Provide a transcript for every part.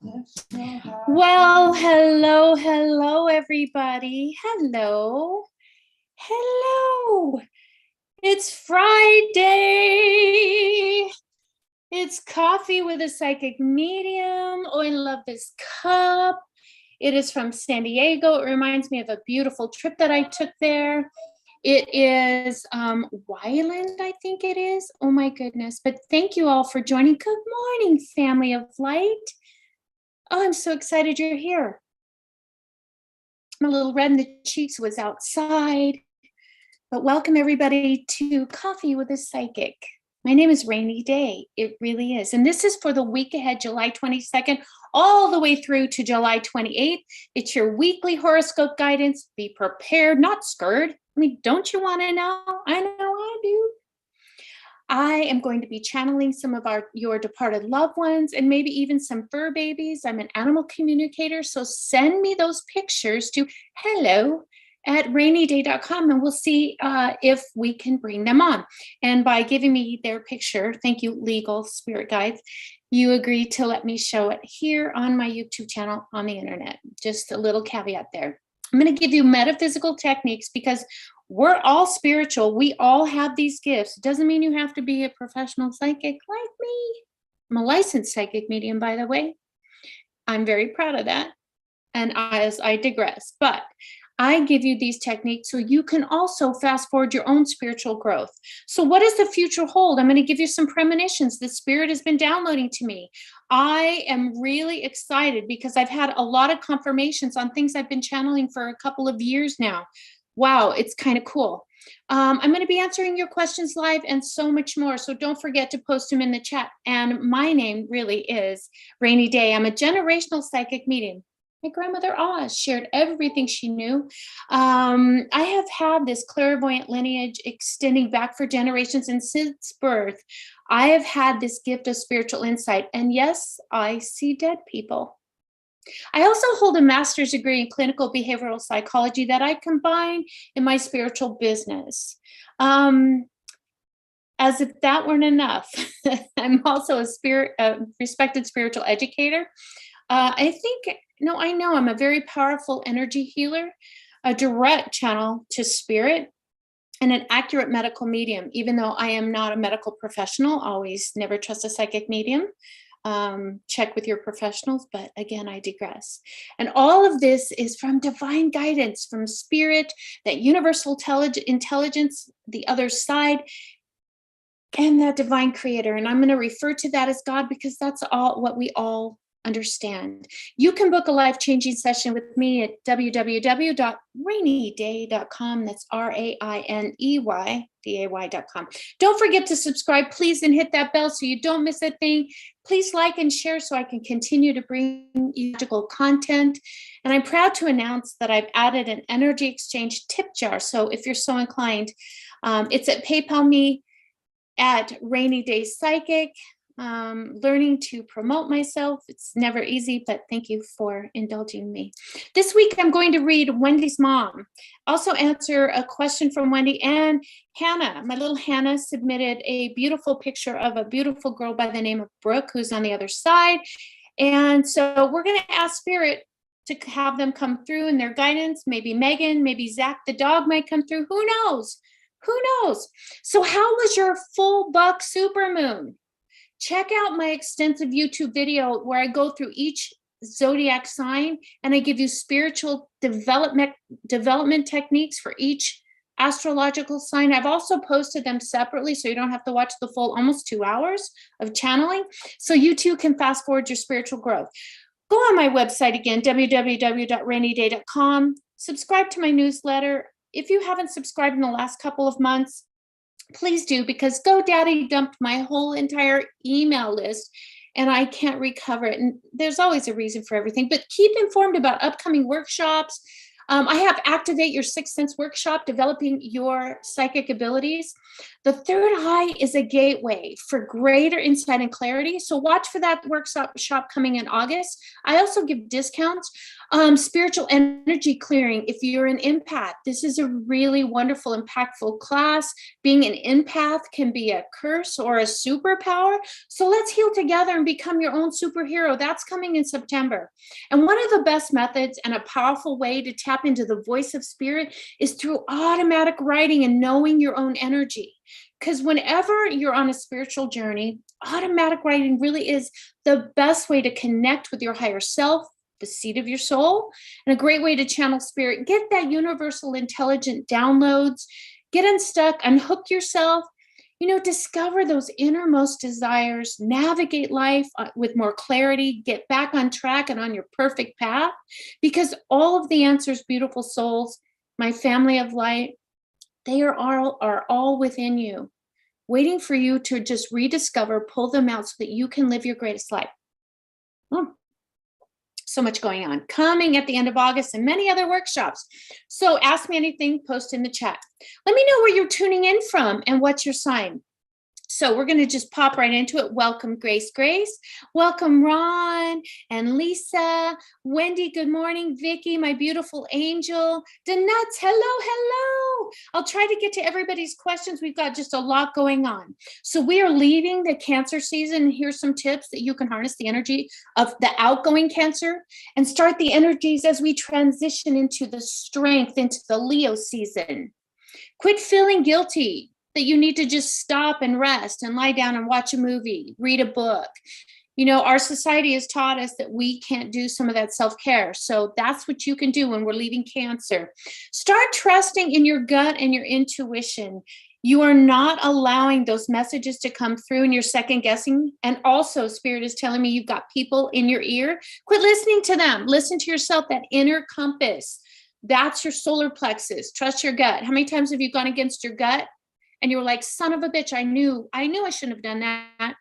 Well, hello, everybody. Hello. It's Friday. It's coffee with a psychic medium. Oh, I love this cup. It is from San Diego. It reminds me of a beautiful trip that I took there. It is Wyland, I think it is. Oh my goodness. But thank you all for joining. Good morning, family of light. Oh, I'm so excited you're here. I'm a little red in the cheeks, was outside. But welcome everybody to Coffee with a Psychic. My name is Rainy Day. It really is. And this is for the week ahead, July 22nd, all the way through to July 28th. It's your weekly horoscope guidance. Be prepared, not scared. I mean, don't you want to know? I know I do. I am going to be channeling some of your departed loved ones and maybe even some fur babies. I'm an animal communicator, so send me those pictures to hello@rainyday.com and we'll see if we can bring them on. And by giving me their picture, thank you, legal spirit guides, you agree to let me show it here on my YouTube channel on the internet. Just a little caveat there. I'm going to give you metaphysical techniques because we're all spiritual. We all have these gifts. It doesn't mean you have to be a professional psychic like me. I'm a licensed psychic medium, by the way. I'm very proud of that. And as I digress, but I give you these techniques so you can also fast forward your own spiritual growth. So what does the future hold? I'm going to give you some premonitions the spirit has been downloading to me. I am really excited because I've had a lot of confirmations on things I've been channeling for a couple of years now. Wow, it's kind of cool. I'm going to be answering your questions live and so much more. So don't forget to post them in the chat. And my name really is Rainy Day. I'm a generational psychic medium. My grandmother Oz shared everything she knew. I have had this clairvoyant lineage extending back for generations, and since birth, I have had this gift of spiritual insight. And yes, I see dead people. I also hold a master's degree in clinical behavioral psychology that I combine in my spiritual business. As if that weren't enough, I'm also a respected spiritual educator. I know I'm a very powerful energy healer, a direct channel to spirit, and an accurate medical medium. Even though I am not a medical professional, always never trust a psychic medium. Check with your professionals, but again, I digress. And all of this is from divine guidance, from spirit, that universal intelligence, the other side, and that divine creator. And I'm going to refer to that as God because that's all what we all understand. You can book a life-changing session with me at www.raineyday.com. That's RAINEYDAY.com. Don't forget to subscribe, please, and hit that bell so you don't miss a thing. Please like and share so I can continue to bring you magical content. And I'm proud to announce that I've added an energy exchange tip jar. So if you're so inclined, it's at PayPal me at Rainy Day Psychic. Learning to promote myself. It's never easy, but thank you for indulging me. This week, I'm going to read Wendy's mom. Also answer a question from Wendy and Hannah. My little Hannah submitted a beautiful picture of a beautiful girl by the name of Brooke, who's on the other side. And so we're going to ask Spirit to have them come through in their guidance. Maybe Megan, maybe Zach the dog might come through. Who knows? Who knows? So how was your full buck supermoon? Check out my extensive YouTube video where I go through each Zodiac sign and I give you spiritual development techniques for each astrological sign. I've also posted them separately so you don't have to watch the full almost 2 hours of channeling. So you too can fast forward your spiritual growth. Go on my website again, www.rainyday.com. Subscribe to my newsletter. If you haven't subscribed in the last couple of months, please do, because GoDaddy dumped my whole entire email list and I can't recover it. And there's always a reason for everything, but keep informed about upcoming workshops. I have Activate Your Sixth Sense workshop, developing your psychic abilities. The third eye is a gateway for greater insight and clarity. So watch for that workshop coming in August. I also give discounts. Spiritual energy clearing. If you're an empath, this is a really wonderful, impactful class. Being an empath can be a curse or a superpower. So let's heal together and become your own superhero. That's coming in September. And one of the best methods and a powerful way to tap into the voice of spirit is through automatic writing and knowing your own energy. Because whenever you're on a spiritual journey, automatic writing really is the best way to connect with your higher self, the seat of your soul, and a great way to channel spirit. Get that universal intelligent downloads, get unstuck, unhook yourself, discover those innermost desires, navigate life with more clarity, get back on track and on your perfect path, because all of the answers, beautiful souls, my family of light, they are all within you, waiting for you to just rediscover, pull them out so that you can live your greatest life. So much going on. Coming at the end of August and many other workshops. So ask me anything, post in the chat. Let me know where you're tuning in from and what's your sign. So we're going to just pop right into it. Welcome, Grace. Welcome, Ron and Lisa. Wendy, good morning. Vicky, my beautiful angel. Danuts, hello. I'll try to get to everybody's questions. We've got just a lot going on. So we are leaving the Cancer season. Here's some tips that you can harness the energy of the outgoing Cancer and start the energies as we transition into the strength, into the Leo season. Quit feeling guilty that you need to just stop and rest and lie down and watch a movie, read a book. Our society has taught us that we can't do some of that self-care. So that's what you can do when we're leaving Cancer. Start trusting in your gut and your intuition. You are not allowing those messages to come through and you're second guessing. And also Spirit is telling me you've got people in your ear. Quit listening to them. Listen to yourself, that inner compass. That's your solar plexus. Trust your gut. How many times have you gone against your gut? And you were like, son of a bitch, I knew I shouldn't have done that.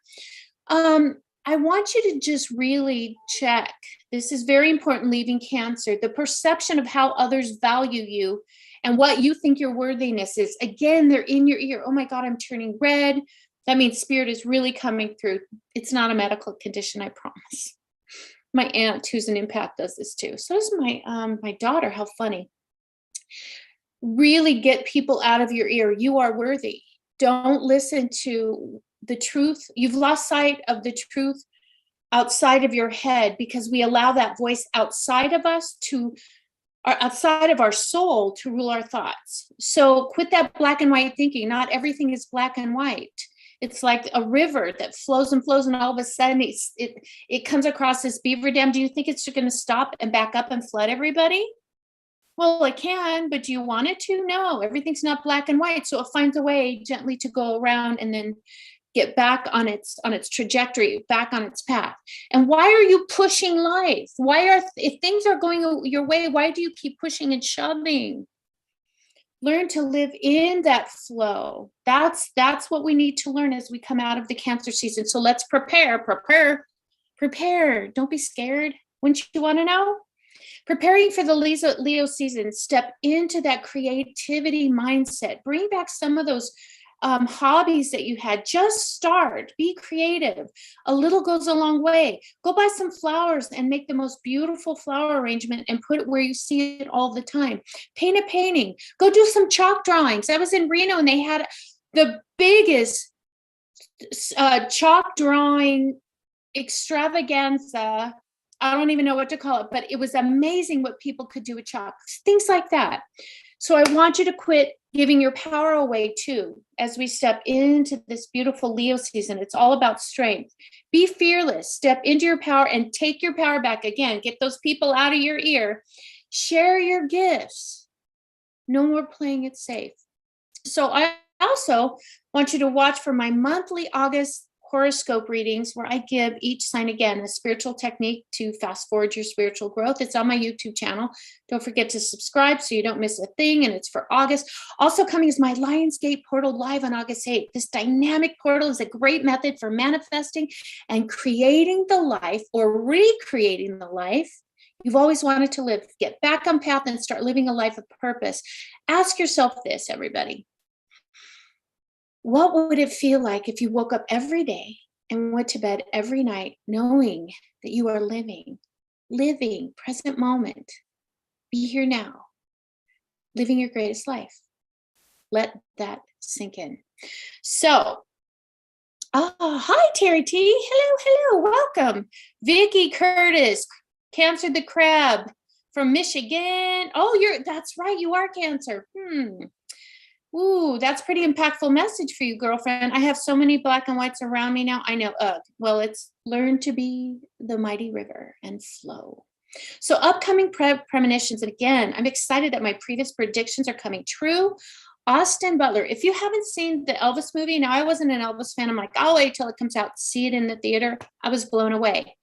I want you to just really check. This is very important, leaving Cancer. The perception of how others value you and what you think your worthiness is. Again, they're in your ear. Oh my God, I'm turning red. That means Spirit is really coming through. It's not a medical condition, I promise. My aunt, who's an empath, does this too. So does my daughter. How funny. Really get people out of your ear. You are worthy. Don't listen to the truth. You've lost sight of the truth outside of your head because we allow that voice outside of us outside of our soul to rule our thoughts. So quit that black and white thinking. Not everything is black and white. It's like a river that flows and flows, and all of a sudden it comes across this beaver dam. Do you think it's going to stop and back up and flood everybody? Well, it can, but do you want it to? No, everything's not black and white. So it finds a way gently to go around and then get back on its trajectory, back on its path. And why are you pushing life? If things are going your way, why do you keep pushing and shoving? Learn to live in that flow. That's what we need to learn as we come out of the Cancer season. So let's prepare. Don't be scared. Wouldn't you want to know? Preparing for the Leo season, step into that creativity mindset. Bring back some of those hobbies that you had. Just start. Be creative. A little goes a long way. Go buy some flowers and make the most beautiful flower arrangement and put it where you see it all the time. Paint a painting. Go do some chalk drawings. I was in Reno and they had the biggest chalk drawing extravaganza. I don't even know what to call it, but it was amazing what people could do with chalk, things like that. So I want you to quit giving your power away too, as we step into this beautiful Leo season. It's all about strength. Be fearless, step into your power and take your power back. Again, get those people out of your ear, share your gifts. No more playing it safe. So I also want you to watch for my monthly August horoscope readings where I give each sign again a spiritual technique to fast forward your spiritual growth. It's on my YouTube channel. Don't forget to subscribe so you don't miss a thing, and it's for August. Also coming is my Lionsgate portal live on August 8th. This dynamic portal is a great method for manifesting and creating the life or recreating the life you've always wanted to live. Get back on path and start living a life of purpose. Ask yourself this, everybody. What would it feel like if you woke up every day and went to bed every night knowing that you are living living present moment. Be here now, living your greatest life. Let that sink in. So, hi, Terry T. Hello, welcome. Vicky Curtis, Cancer the Crab from Michigan. Oh, that's right, you are Cancer. Ooh, that's pretty impactful message for you, girlfriend. I have so many black and whites around me now. I know, well, it's learn to be the mighty river and flow. So upcoming premonitions, and again, I'm excited that my previous predictions are coming true. Austin Butler, if you haven't seen the Elvis movie, now I wasn't an Elvis fan. I'm like, I'll wait till it comes out, see it in the theater. I was blown away.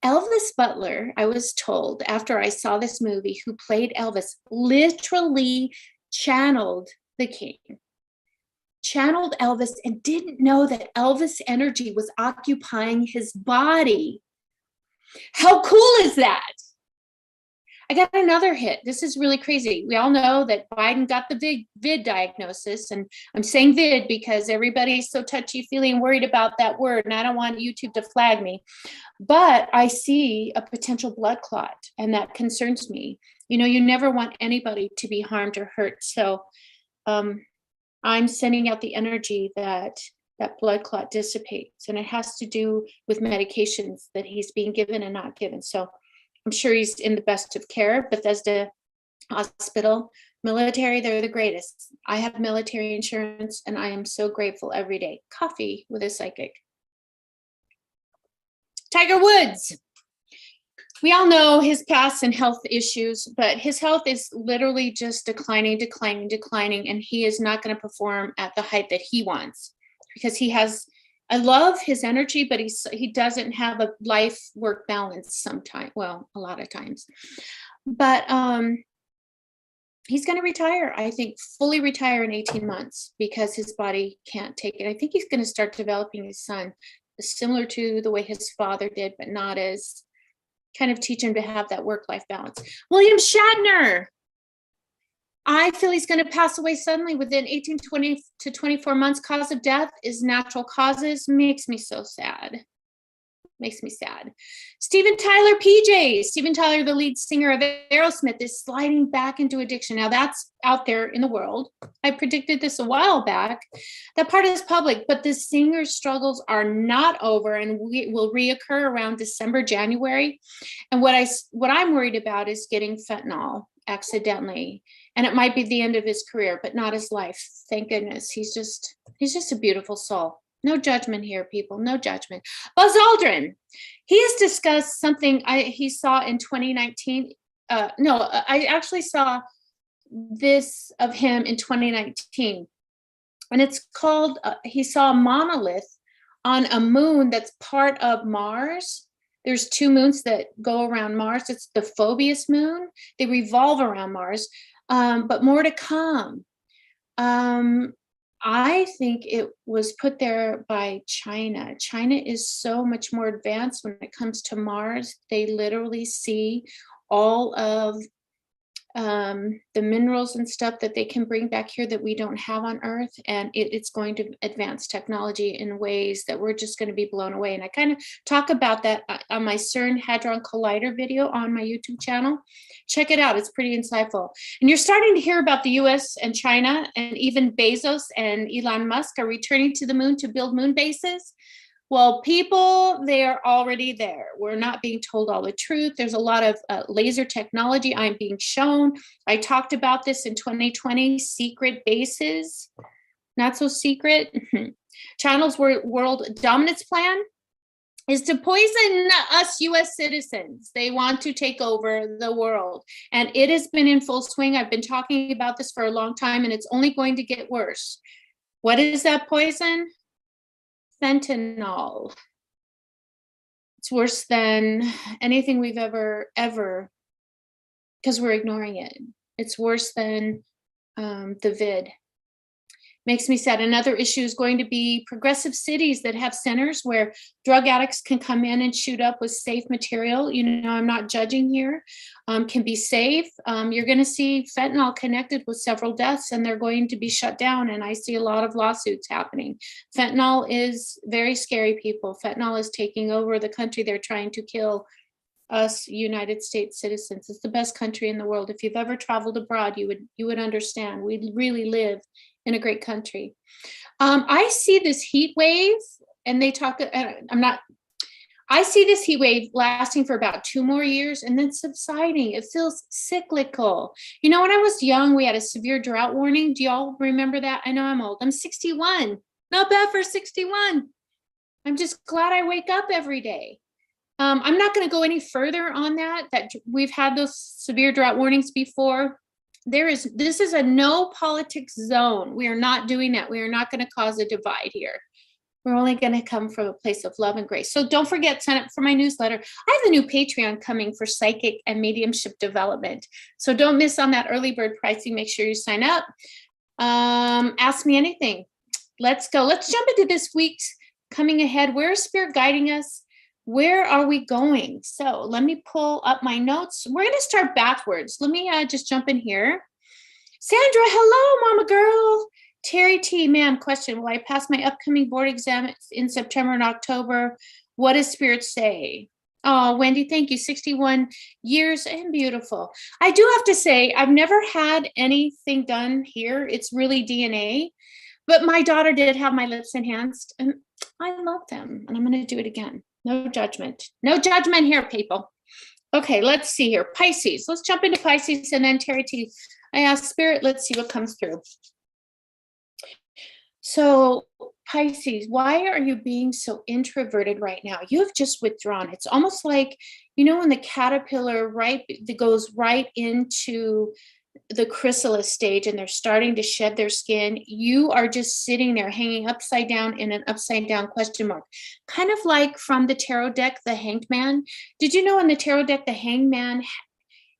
Elvis Butler, I was told after I saw this movie, who played Elvis, literally channeled the king, channeled Elvis, and didn't know that Elvis energy was occupying his body. How cool is that? I got another hit. This is really crazy. We all know that Biden got the vid diagnosis, and I'm saying vid because everybody's so touchy-feely and worried about that word, and I don't want YouTube to flag me. But I see a potential blood clot, and that concerns me. You know, you never want anybody to be harmed or hurt. So I'm sending out the energy that that blood clot dissipates, and it has to do with medications that he's being given and not given. So I'm sure he's in the best of care. Bethesda Hospital, military, they're the greatest. I have military insurance, and I am so grateful every day. Coffee with a psychic. Tiger Woods. We all know his past and health issues, but his health is literally just declining, and he is not going to perform at the height that he wants because he has, I love his energy, but he doesn't have a life-work balance sometimes. Well, a lot of times. But he's going to retire, I think, fully retire in 18 months because his body can't take it. I think he's going to start developing his son similar to the way his father did, but not as kind of teach him to have that work-life balance. William Shatner. I feel he's going to pass away suddenly within 18, 20 to 24 months. Cause of death is natural causes. Makes me so sad. Makes me sad. Steven Tyler, PJ. Steven Tyler, the lead singer of Aerosmith, is sliding back into addiction. Now that's out there in the world. I predicted this a while back. That part is public, but the singer's struggles are not over and will reoccur around December, January. And what I'm worried about is getting fentanyl accidentally. And it might be the end of his career, but not his life. Thank goodness. He's just a beautiful soul. No judgment here, people. No judgment. Buzz Aldrin. He has discussed something he saw in 2019. I actually saw this of him in 2019. And it's called, he saw a monolith on a moon that's part of Mars. There's 2 moons that go around Mars. It's the Phoebus moon. They revolve around Mars, but more to come. I think it was put there by China. China is so much more advanced when it comes to Mars. They literally see all of the minerals and stuff that they can bring back here that we don't have on Earth. And it's going to advance technology in ways that we're just going to be blown away. And I kind of talk about that on my CERN Hadron Collider video on my YouTube channel. Check it out. It's pretty insightful. And you're starting to hear about the US and China, and even Bezos and Elon Musk are returning to the moon to build moon bases. Well, people, they are already there. We're not being told all the truth. There's a lot of laser technology I'm being shown. I talked about this in 2020, secret bases, not so secret. China's world dominance plan is to poison us US citizens. They want to take over the world. And it has been in full swing. I've been talking about this for a long time, and it's only going to get worse. What is that poison? Fentanyl. It's worse than anything we've ever, because we're ignoring it. It's worse than the vid. Makes me sad. Another issue is going to be progressive cities that have centers where drug addicts can come in and shoot up with safe material. You know, I'm not judging here. Can be safe. You're going to see fentanyl connected with several deaths, and they're going to be shut down. And I see a lot of lawsuits happening. Fentanyl is very scary, people. Fentanyl is taking over the country. They're trying to kill us United States citizens. It's the best country in the world. If you've ever traveled abroad, you would understand. We really live in a great country. I see this heat wave, and they talk. I see this heat wave lasting for about 2 more years and then subsiding. It feels cyclical. You know, when I was young, we had a severe drought warning. Do y'all remember that? I know I'm old. I'm 61. Not bad for 61. I'm just glad I wake up every day. I'm not going to go any further on that we've had those severe drought warnings before. This is a no politics zone. We are not doing that. We are not going to cause a divide here. We're only going to come from a place of love and grace. So don't forget, sign up for my newsletter. I have a new Patreon coming for psychic and mediumship development. So don't miss on that early bird pricing. Make sure you sign up. Ask me anything. Let's go. Let's jump into this week's coming ahead. Where is Spirit guiding us? Where are we going? So let me pull up my notes. We're going to start backwards. Let me just jump in here. Sandra, hello, mama girl. Terry T, ma'am, question. Will I pass my upcoming board exam in September and October? What does Spirit say? Oh, Wendy, thank you. 61 years and beautiful. I do have to say, I've never had anything done here. It's really DNA. But my daughter did have my lips enhanced, and I love them. And I'm going to do it again. No judgment. No judgment here, people. Okay, let's see here. Pisces. Let's jump into Pisces, and then Terry T. I asked Spirit, let's see what comes through. So Pisces, why are you being so introverted right now? You have just withdrawn. It's almost like, you know, when the caterpillar goes right into the chrysalis stage and they're starting to shed their skin, you are just sitting there hanging upside down in an upside down question mark. Kind of like from the tarot deck, the Hanged Man. Did you know in the tarot deck, the Hanged Man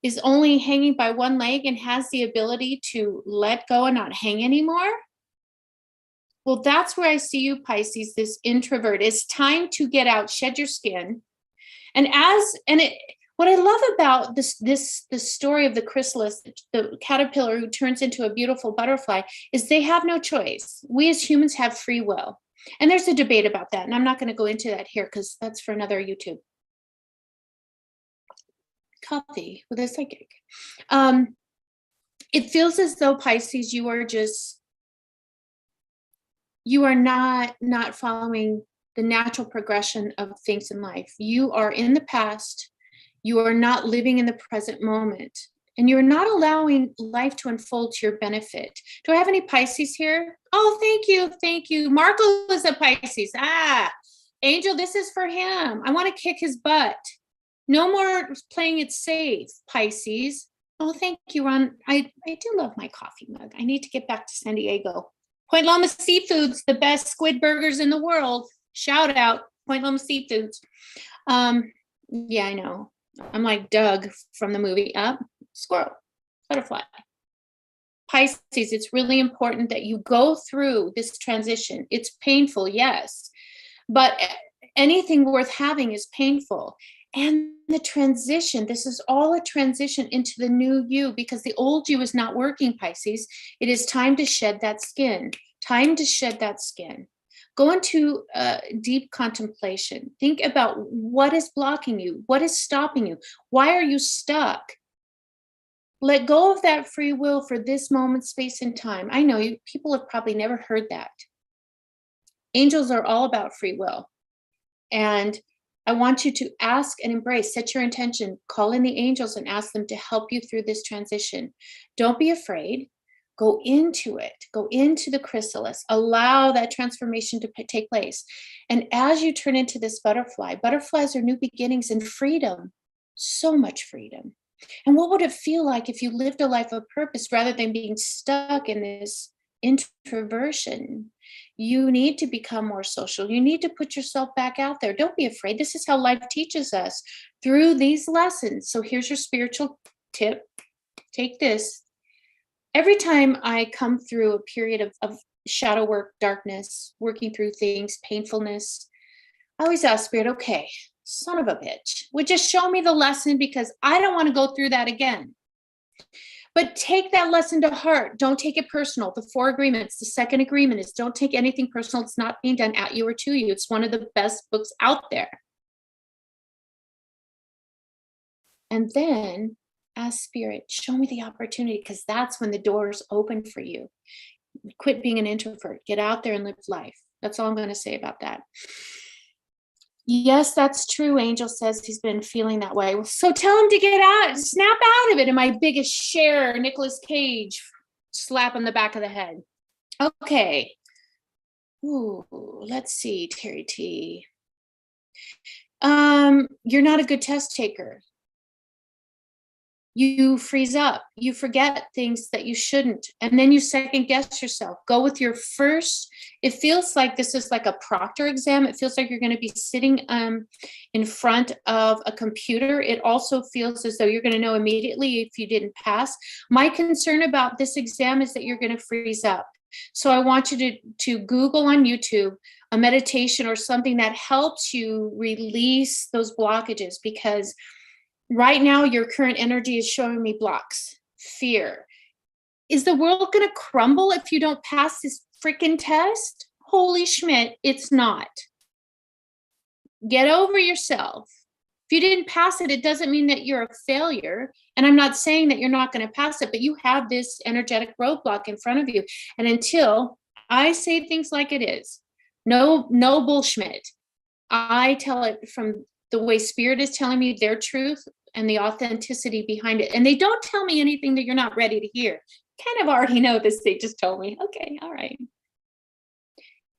is only hanging by one leg and has the ability to let go and not hang anymore? Well, that's where I see you, Pisces, this introvert. It's time to get out, shed your skin. What I love about this story of the chrysalis, the caterpillar who turns into a beautiful butterfly, is they have no choice. We as humans have free will. And there's a debate about that. And I'm not going to go into that here because that's for another YouTube. Coffee with a psychic. It feels as though, Pisces, you are not following the natural progression of things in life. You are in the past. You are not living in the present moment, and you're not allowing life to unfold to your benefit. Do I have any Pisces here? Oh, thank you. Thank you. Marco is a Pisces. Angel, this is for him. I want to kick his butt. No more playing it safe, Pisces. Oh, thank you, Ron. I do love my coffee mug. I need to get back to San Diego. Point Loma Seafoods, the best squid burgers in the world. Shout out, Point Loma Seafoods. Yeah, I know. I'm like Doug from the movie Up. Squirrel, butterfly. Pisces, it's really important that you go through this transition. It's painful, yes, but anything worth having is painful. And the transition, this is all a transition into the new you, because the old you is not working, Pisces. It is time to shed that skin. Time to shed that skin. Go into deep contemplation. Think about what is blocking you. What is stopping you? Why are you stuck? Let go of that free will for this moment, space, and time. I know people have probably never heard that. Angels are all about free will. And I want you to ask and embrace, set your intention, call in the angels and ask them to help you through this transition. Don't be afraid. Go into it. Go into the chrysalis. Allow that transformation to take place. And as you turn into this butterfly, butterflies are new beginnings and freedom. So much freedom. And what would it feel like if you lived a life of purpose rather than being stuck in this introversion? You need to become more social. You need to put yourself back out there. Don't be afraid. This is how life teaches us through these lessons. So here's your spiritual tip. Take this. Every time I come through a period of shadow work, darkness, working through things, painfulness, I always ask Spirit, okay, son of a bitch, would just show me the lesson, because I don't want to go through that again. But take that lesson to heart. Don't take it personal. The 4 agreements, the second agreement is don't take anything personal. It's not being done at you or to you. It's one of the best books out there. And then ask Spirit, show me the opportunity, because that's when the doors open for you. Quit being an introvert. Get out there and live life. That's all I'm going to say about that. Yes, that's true. Angel says he's been feeling that way. So tell him to get out, snap out of it. And my biggest share, Nicolas Cage, slap on the back of the head. Okay. Ooh, let's see, Terry T. You're not a good test taker. You freeze up, you forget things that you shouldn't, and then you second guess yourself. Go with your first. It feels like this is like a proctor exam. It feels like you're going to be sitting in front of a computer. It also feels as though you're going to know immediately if you didn't pass. My concern about this exam is that you're going to freeze up. So I want you to Google on YouTube a meditation or something that helps you release those blockages, because right now, your current energy is showing me blocks, fear. Is the world going to crumble if you don't pass this freaking test? Holy Schmidt, it's not. Get over yourself. If you didn't pass it, it doesn't mean that you're a failure. And I'm not saying that you're not going to pass it, but you have this energetic roadblock in front of you. And until I say things like it is, no bullshit. I tell it from the way Spirit is telling me their truth and the authenticity behind it. And they don't tell me anything that you're not ready to hear. Kind of already know this. They just told me, okay, all right.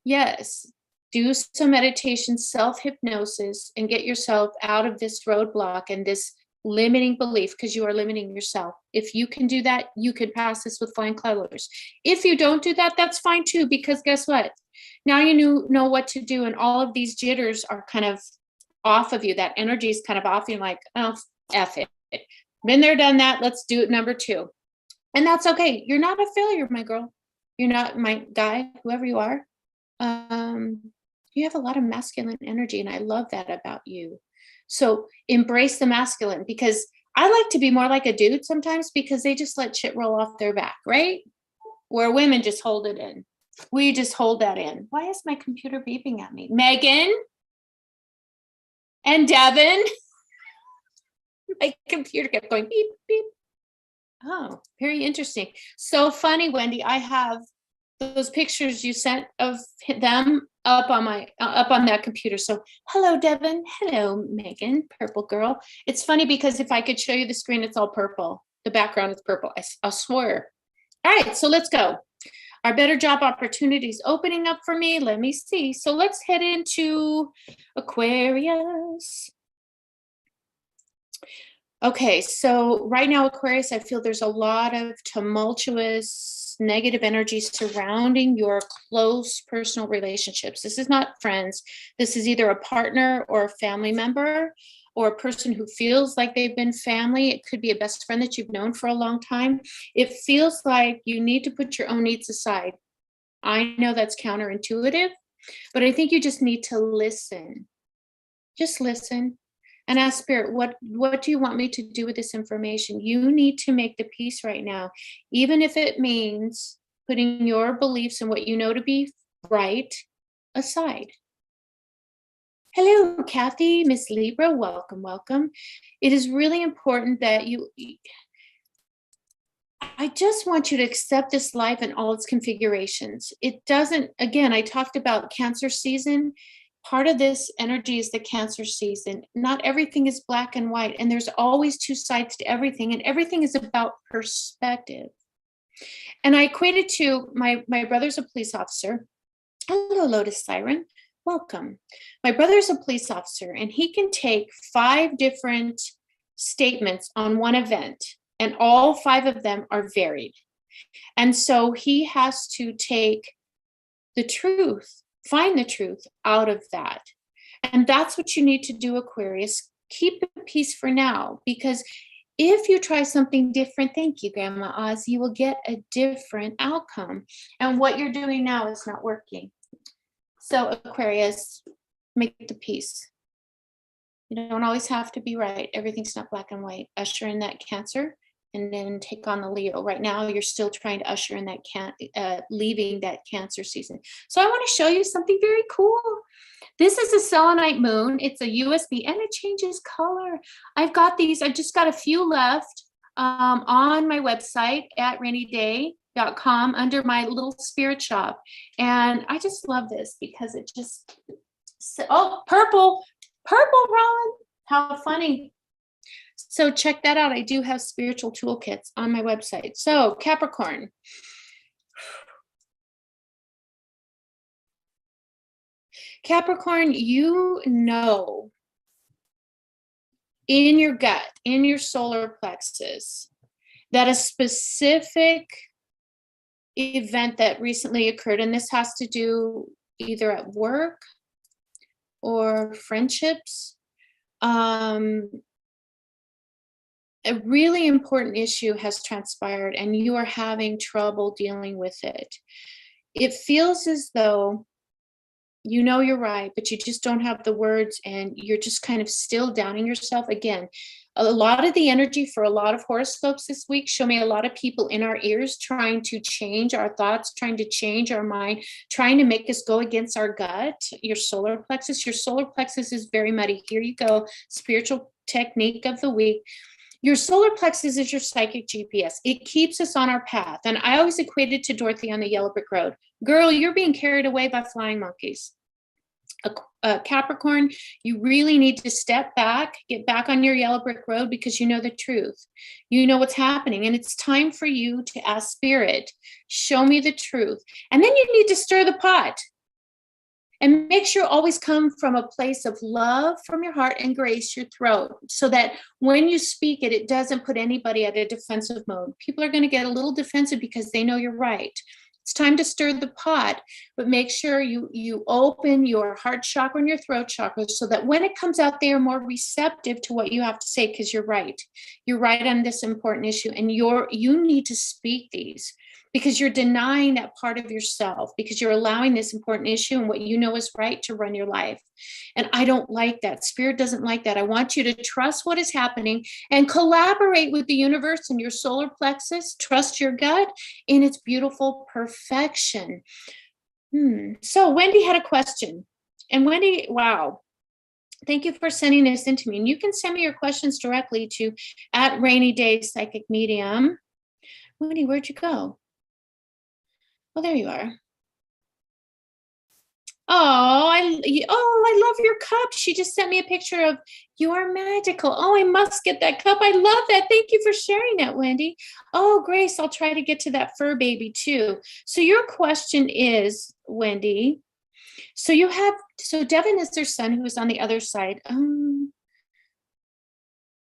Yes, do some meditation, self-hypnosis, and get yourself out of this roadblock and this limiting belief, because you are limiting yourself. If you can do that, you can pass this with flying colors. If you don't do that, that's fine too, because guess what? Now you know what to do, and all of these jitters are kind of off of you. That energy is kind of off you, like, oh, F it. Been there, done that. Let's do it number 2. And that's okay. You're not a failure, my girl. You're not, my guy, whoever you are. You have a lot of masculine energy, and I love that about you. So embrace the masculine, because I like to be more like a dude sometimes, because they just let shit roll off their back, right? Where women just hold it in. We just hold that in. Why is my computer beeping at me? Megan and Devin. My computer kept going beep, beep. Oh, very interesting. So funny, Wendy. I have those pictures you sent of them up on that computer. So hello, Devin. Hello, Megan, purple girl. It's funny because if I could show you the screen, it's all purple. The background is purple. I'll swear. All right, so let's go. Our better job opportunities opening up for me. Let me see. So let's head into Aquarius. Okay, so right now, Aquarius, I feel there's a lot of tumultuous negative energy surrounding your close personal relationships. This is not friends. This is either a partner or a family member, or a person who feels like they've been family. It could be a best friend that you've known for a long time. It feels like you need to put your own needs aside. I know that's counterintuitive, but I think you just need to listen. Just listen. And ask Spirit, what do you want me to do with this information? You need to make the peace right now, even if it means putting your beliefs and what you know to be right aside. Hello, Kathy, Miss Libra, welcome, welcome. It is really important that I just want you to accept this life in all its configurations. It doesn't, again, I talked about Cancer season. Part of this energy is the Cancer season. Not everything is black and white, and there's always 2 sides to everything, and everything is about perspective. And I equate it to my brother's a police officer. Hello, Lotus Siren. Welcome. My brother's a police officer, and he can take 5 different statements on one event, and all 5 of them are varied. And so he has to take the truth, find the truth out of that. And that's what you need to do, Aquarius. Keep the peace for now, because if you try something different, thank you, Grandma Oz, you will get a different outcome. And what you're doing now is not working. So Aquarius, make the peace. You don't always have to be right. Everything's not black and white. Usher in that Cancer, and then take on the Leo. Right now, you're still trying to usher in that leaving that Cancer season. So I want to show you something very cool. This is a selenite moon. It's a USB and it changes color. I've got these. I just got a few left on my website at rainyday.com under my little spirit shop. And I just love this because it just, oh, purple, Ron. How funny. So check that out. I do have spiritual toolkits on my website. So Capricorn. Capricorn, you know in your gut, in your solar plexus, that a specific event that recently occurred, and this has to do either at work or friendships, a really important issue has transpired and you are having trouble dealing with it. It feels as though you know you're right, but you just don't have the words and you're just kind of still doubting yourself. Again, a lot of the energy for a lot of horoscopes this week show me a lot of people in our ears trying to change our thoughts, trying to change our mind, trying to make us go against our gut. Your solar plexus is very muddy. Here you go, spiritual technique of the week. Your solar plexus is your psychic GPS. It keeps us on our path. And I always equate it to Dorothy on the Yellow Brick Road. Girl, you're being carried away by flying monkeys. Capricorn, you really need to step back, get back on your yellow brick road because you know the truth. You know what's happening. And it's time for you to ask Spirit, show me the truth. And then you need to stir the pot. And make sure always come from a place of love from your heart and grace your throat so that when you speak it, it doesn't put anybody at a defensive mode. People are going to get a little defensive because they know you're right. It's time to stir the pot, but make sure you open your heart chakra and your throat chakra so that when it comes out, they are more receptive to what you have to say because you're right. You're right on this important issue and you need to speak these. Because you're denying that part of yourself, because you're allowing this important issue and what you know is right to run your life. And I don't like that. Spirit doesn't like that. I want you to trust what is happening and collaborate with the universe and your solar plexus. Trust your gut in its beautiful perfection. So Wendy had a question. And Wendy, wow. Thank you for sending this in to me. And you can send me your questions directly to @RainyDay Psychic Medium. Wendy, where'd you go? Oh, there you are. Oh, I love your cup. She just sent me a picture of you are magical. Oh, I must get that cup. I love that. Thank you for sharing that, Wendy. Oh, Grace, I'll try to get to that fur baby too. So your question is, Wendy, so Devin is their son who is on the other side.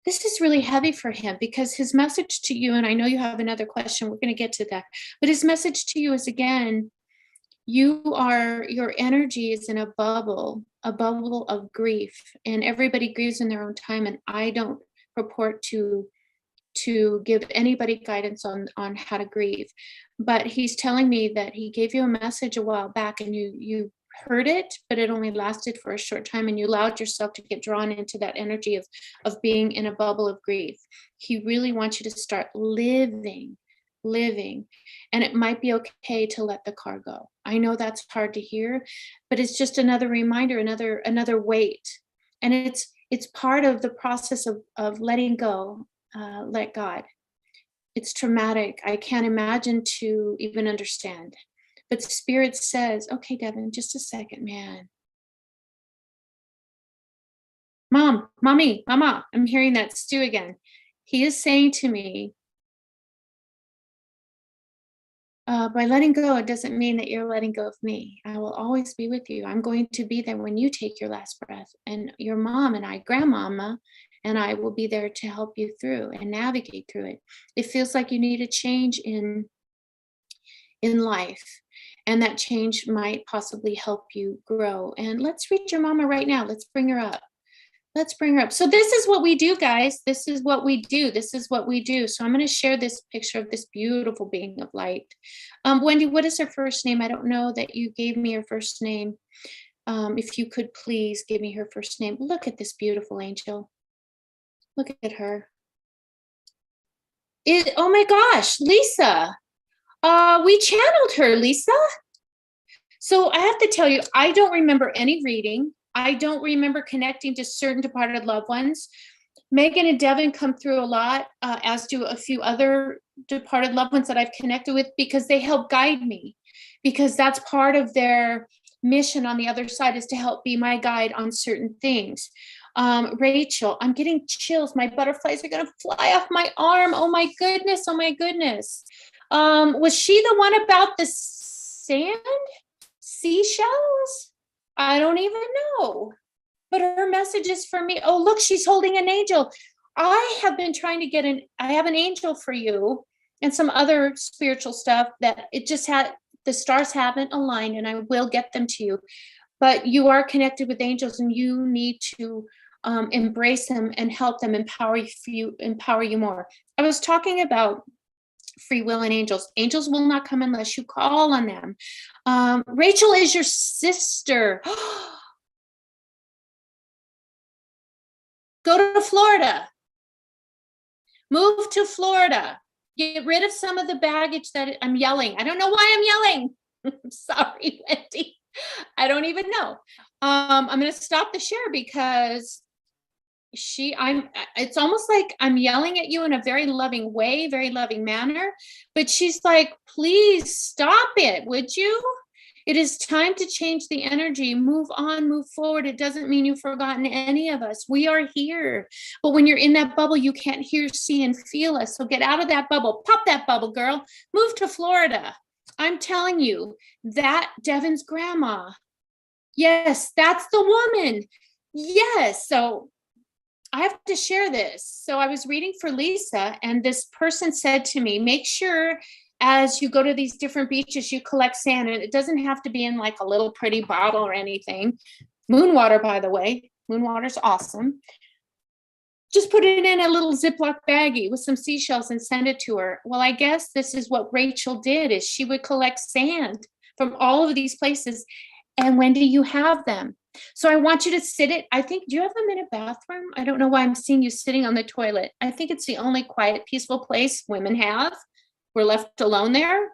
This is really heavy for him because his message to you, and I know you have another question, we're going to get to that, but his message to you is, again, your energy is in a bubble of grief, and everybody grieves in their own time, and I don't purport to give anybody guidance on how to grieve, but he's telling me that he gave you a message a while back and you heard it, but it only lasted for a short time and you allowed yourself to get drawn into that energy of being in a bubble of grief. He really wants you to start living, and it might be okay to let the car go. I know that's hard to hear, but it's just another reminder, another weight, and it's part of the process of letting go. Let God. It's traumatic. I can't imagine to even understand. But Spirit says, okay, Devin, just a second, man. Mama, I'm hearing that Stu again. He is saying to me, by letting go, it doesn't mean that you're letting go of me. I will always be with you. I'm going to be there when you take your last breath. And your mom and I, grandmama, and I will be there to help you through and navigate through it. It feels like you need a change in life. And that change might possibly help you grow. And let's reach your mama right now. Let's bring her up. So this is what we do, guys. This is what we do. So I'm going to share this picture of this beautiful being of light. Wendy, what is her first name? I don't know that you gave me her first name. If you could please give me her first name. Look at this beautiful angel. Look at her. Oh my gosh, Lisa. We channeled her, Lisa. So I have to tell you, I don't remember any reading. I don't remember connecting to certain departed loved ones. Megan and Devin come through a lot, as do a few other departed loved ones that I've connected with, because they help guide me, because that's part of their mission on the other side, is to help be my guide on certain things. Rachel, I'm getting chills. My butterflies are going to fly off my arm. Oh my goodness. Oh my goodness. Was she the one about the sand? Seashells? I don't even know. But her message is for me. Oh, look, she's holding an angel. I have been trying to get I have an angel for you and some other spiritual stuff that it just the stars haven't aligned, and I will get them to you. But you are connected with angels, and you need to embrace them and help them empower you more. I was talking about free will and angels. Angels will not come unless you call on them. Rachel is your sister. Go to Florida. Move to Florida. Get rid of some of the baggage that I'm yelling. I don't know why I'm yelling. I'm sorry, Wendy. I don't even know. I'm going to stop the share because it's almost like I'm yelling at you in a very loving way, very loving manner, but she's like, please stop it, would you? It is time to change the energy, move on, move forward. It doesn't mean you've forgotten any of us. We are here. But when you're in that bubble, you can't hear, see, and feel us. So get out of that bubble. Pop that bubble, girl. Move to Florida. I'm telling you, that Devin's grandma. Yes, that's the woman. Yes. So I have to share this. So I was reading for Lisa, and this person said to me, make sure as you go to these different beaches, you collect sand. And it doesn't have to be in like a little pretty bottle or anything. Moon water, by the way. Moon water's awesome. Just put it in a little Ziploc baggie with some seashells and send it to her. Well, I guess this is what Rachel did, is she would collect sand from all of these places. And Wendy, you have them. So I want you to sit it. I think, do you have them in a bathroom? I don't know why I'm seeing you sitting on the toilet. I think it's the only quiet, peaceful place women have. We're left alone there.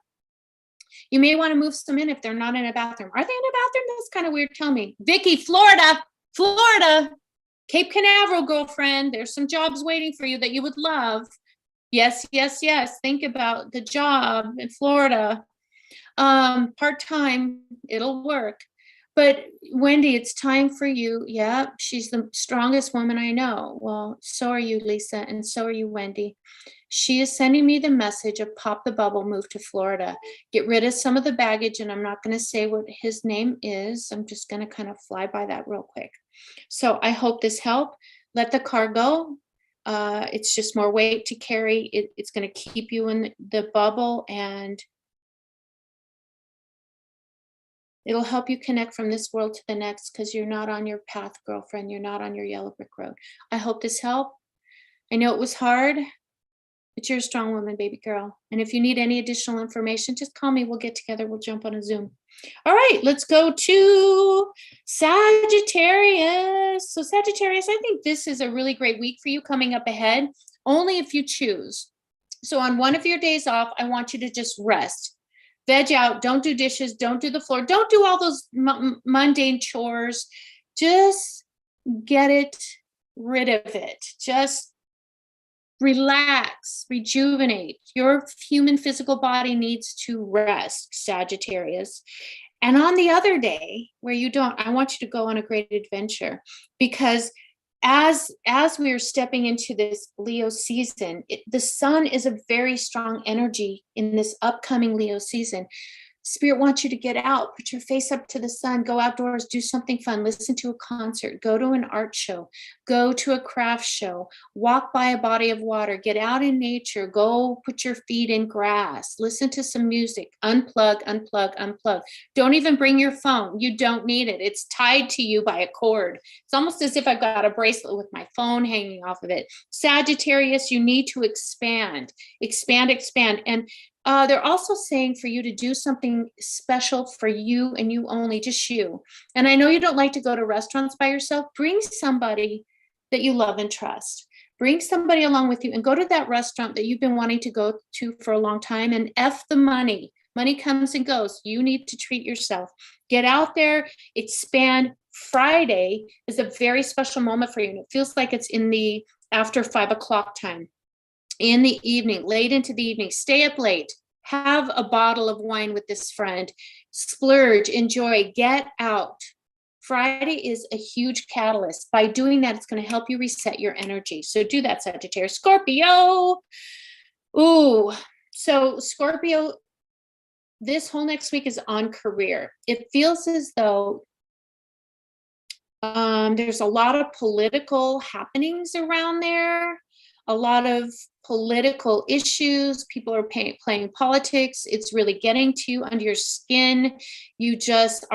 You may want to move some in if they're not in a bathroom. Are they in a bathroom? That's kind of weird. Tell me. Vicky, Florida, Cape Canaveral, girlfriend. There's some jobs waiting for you that you would love. Yes, yes, yes. Think about the job in Florida. Part-time, it'll work. But Wendy, it's time for you. Yeah, she's the strongest woman I know. Well, so are you, Lisa, and so are you, Wendy. She is sending me the message of pop the bubble, move to Florida, get rid of some of the baggage. And I'm not going to say what his name is. I'm just going to kind of fly by that real quick. So I hope this helped. Let the car go. It's just more weight to carry. It's going to keep you in the bubble, and it'll help you connect from this world to the next, because you're not on your path, girlfriend. You're not on your yellow brick road. I hope this helped. I know it was hard, but you're a strong woman, baby girl. And if you need any additional information, just call me. We'll get together. We'll jump on a Zoom. All right, let's go to Sagittarius. So Sagittarius, I think this is a really great week for you coming up ahead, only if you choose. So on one of your days off, I want you to just rest. Veg out, don't do dishes, don't do the floor, don't do all those mundane chores. Just get rid of it. Just relax, rejuvenate. Your human physical body needs to rest, Sagittarius. And on the other day where you don't, I want you to go on a great adventure, because as we are stepping into this Leo season, the sun is a very strong energy in this upcoming Leo season. Spirit wants you to get out, put your face up to the sun, go outdoors, do something fun, listen to a concert, go to an art show, go to a craft show, walk by a body of water, get out in nature, go put your feet in grass, listen to some music, unplug. Don't even bring your phone. You don't need it. It's tied to you by a cord. It's almost as if I've got a bracelet with my phone hanging off of it. Sagittarius, you need to expand. And they're also saying for you to do something special for you and you only, just you. And I know you don't like to go to restaurants by yourself. Bring somebody that you love and trust. Bring somebody along with you and go to that restaurant that you've been wanting to go to for a long time, and F the money. Money comes and goes. You need to treat yourself. Get out there, expand. Friday is a very special moment for you. And it feels like it's in the after 5 o'clock time, in the evening, late into the evening. Stay up late. Have a bottle of wine with this friend. Splurge, enjoy, get out. Friday is a huge catalyst. By doing that, it's going to help you reset your energy. So do that, Sagittarius. Scorpio. Ooh, so Scorpio, this whole next week is on career. It feels as though there's a lot of political happenings around there, a lot of political issues. People are playing politics. It's really getting to you under your skin. You just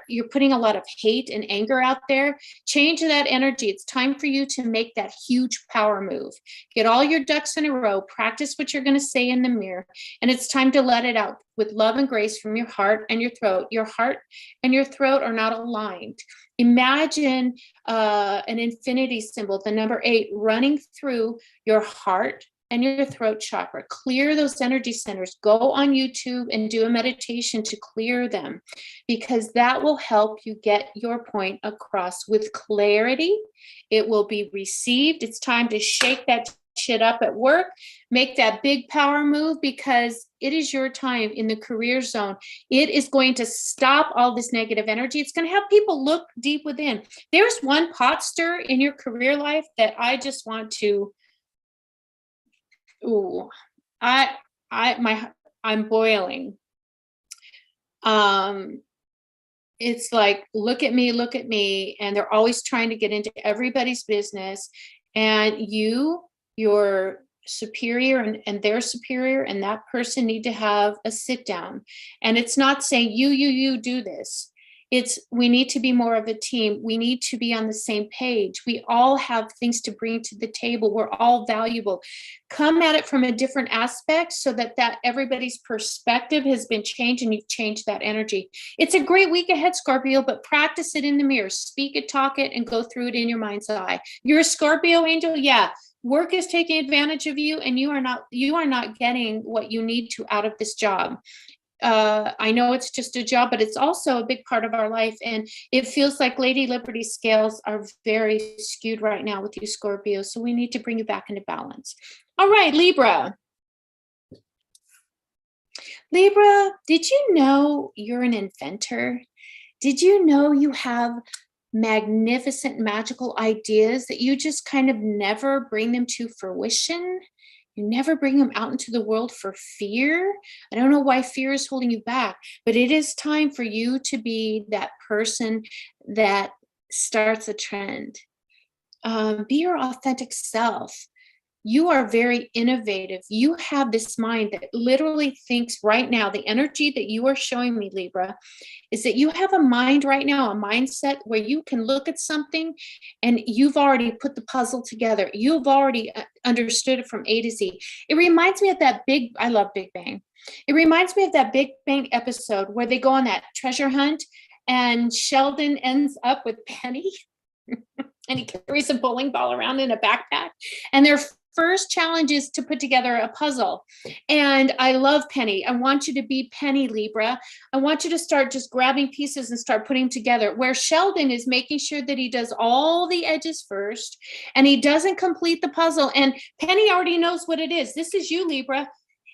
you're putting a lot of hate and anger out there. Change that energy. It's time for you to make that huge power move. Get all your ducks in a row. Practice what you're going to say in the mirror. And it's time to let it out with love and grace from your heart and your throat. Your heart and your throat are not aligned. Imagine an infinity symbol, the number 8, running through your heart and your throat chakra. Clear those energy centers. Go on YouTube and do a meditation to clear them, because that will help you get your point across with clarity. It will be received. It's time to shake that shit up at work, make that big power move, because it is your time in the career zone. It is going to stop all this negative energy. It's going to help people look deep within. There's one pot stir in your career life that I just want to, I'm boiling. It's like, look at me. And they're always trying to get into everybody's business. And your superior and their superior and that person need to have a sit down. And it's not saying you do this. It's, we need to be more of a team. We need to be on the same page. We all have things to bring to the table. We're all valuable. Come at it from a different aspect so that everybody's perspective has been changed and you've changed that energy. It's a great week ahead, Scorpio, but practice it in the mirror. Speak it, talk it, and go through it in your mind's eye. You're a Scorpio angel? Yeah. Work is taking advantage of you, and you are not getting what you need to out of this job. I know it's just a job, but it's also a big part of our life. And it feels like Lady Liberty's scales are very skewed right now with you, Scorpio. So we need to bring you back into balance. All right, Libra. Libra, did you know you're an inventor? Did you know you have magnificent, magical ideas that you just kind of never bring them to fruition? You never bring them out into the world for fear. I don't know why fear is holding you back, but it is time for you to be that person that starts a trend. Be your authentic self. You are very innovative. You have this mind that literally thinks right now. The energy that you are showing me, Libra, is that you have a mind right now, a mindset where you can look at something and you've already put the puzzle together. You've already understood it from A to Z. It reminds me of I love Big Bang. It reminds me of that Big Bang episode where they go on that treasure hunt and Sheldon ends up with Penny and he carries a bowling ball around in a backpack. And their first challenge is to put together a puzzle. And I love Penny. I want you to be Penny, Libra. I want you to start just grabbing pieces and start putting them together, where Sheldon is making sure that he does all the edges first and he doesn't complete the puzzle. And Penny already knows what it is. This is you, Libra.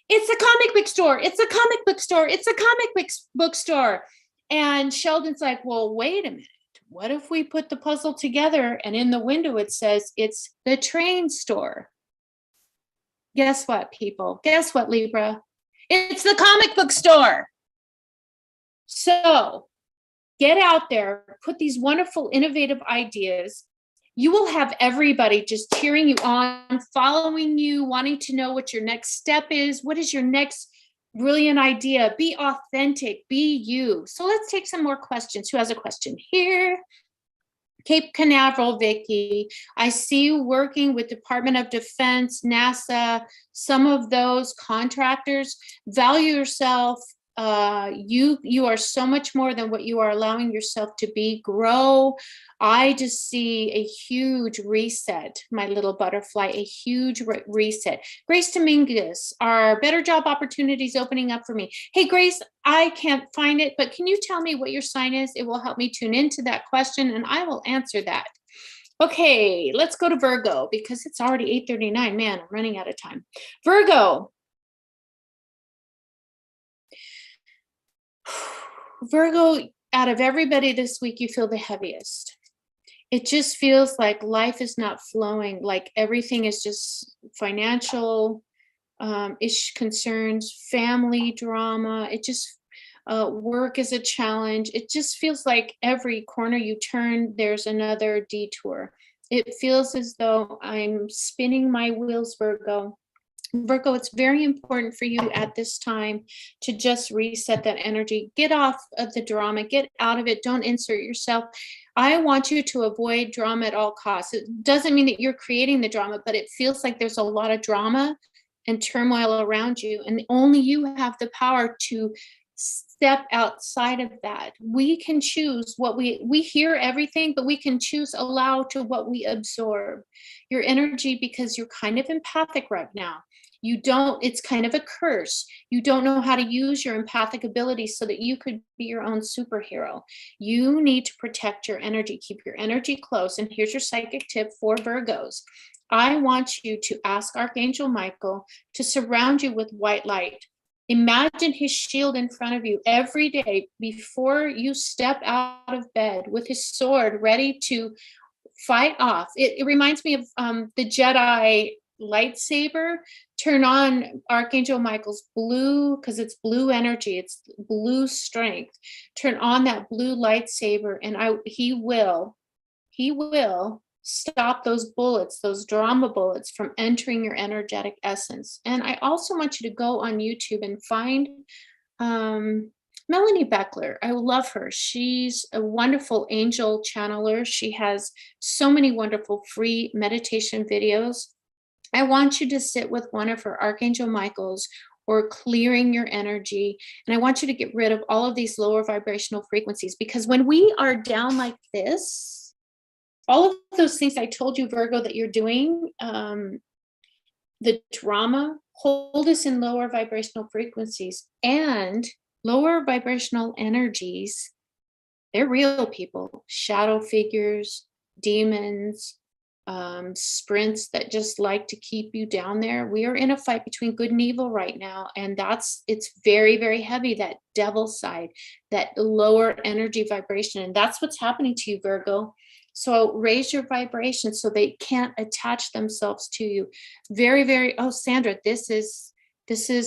It's a comic book store. It's a comic book store. It's a comic book store. And Sheldon's like, well, wait a minute. What if we put the puzzle together and in the window it says it's the train store? Guess what, people? Guess what, Libra? It's the comic book store. So get out there, put these wonderful, innovative ideas. You will have everybody just cheering you on, following you, wanting to know what your next step is. What is your next brilliant idea? Be authentic, be you. So let's take some more questions. Who has a question here? Cape Canaveral, Vicky. I see you working with Department of Defense, NASA, some of those contractors. Value yourself, You are so much more than what you are allowing yourself to be. Grow. I just see a huge reset, my little butterfly, a huge reset. Grace Dominguez, are better job opportunities opening up for me? Hey, Grace, I can't find it, but can you tell me what your sign is? It will help me tune into that question and I will answer that. Okay, let's go to Virgo because it's already 8:39. Man, I'm running out of time. Virgo. Virgo, out of everybody this week, you feel the heaviest. It just feels like life is not flowing, like everything is just financial ish concerns, family drama. It just work is a challenge. It just feels like every corner you turn, there's another detour. It feels as though I'm spinning my wheels, Virgo. Virgo, it's very important for you at this time to just reset that energy. Get off of the drama, get out of it. Don't insert yourself. I want you to avoid drama at all costs. It doesn't mean that you're creating the drama, but it feels like there's a lot of drama and turmoil around you, and only you have the power to step outside of that. We can choose what we hear everything, but we can choose allow to what we absorb. Your energy, because you're kind of empathic right now. You don't, it's kind of a curse. You don't know how to use your empathic ability so that you could be your own superhero. You need to protect your energy, keep your energy close. And here's your psychic tip for Virgos. I want you to ask Archangel Michael to surround you with white light. Imagine his shield in front of you every day before you step out of bed with his sword ready to fight off. It reminds me of the Jedi lightsaber. Turn on Archangel Michael's blue, because it's blue energy, it's blue strength. Turn on that blue lightsaber, and he will stop those bullets, those drama bullets from entering your energetic essence. And I also want you to go on YouTube and find Melanie Beckler. I love her. She's a wonderful angel channeler. She has so many wonderful free meditation videos. I want you to sit with one of her Archangel Michaels or clearing your energy. And I want you to get rid of all of these lower vibrational frequencies, because when we are down like this, all of those things I told you, Virgo, that you're doing, the drama, hold us in lower vibrational frequencies. And lower vibrational energies, they're real people, shadow figures, demons, sprints that just like to keep you down there. We are in a fight between good and evil right now, and it's very, very heavy, that devil side, that lower energy vibration, and that's what's happening to you, Virgo. So raise your vibration so they can't attach themselves to you. Very, very, oh, Sandra, this is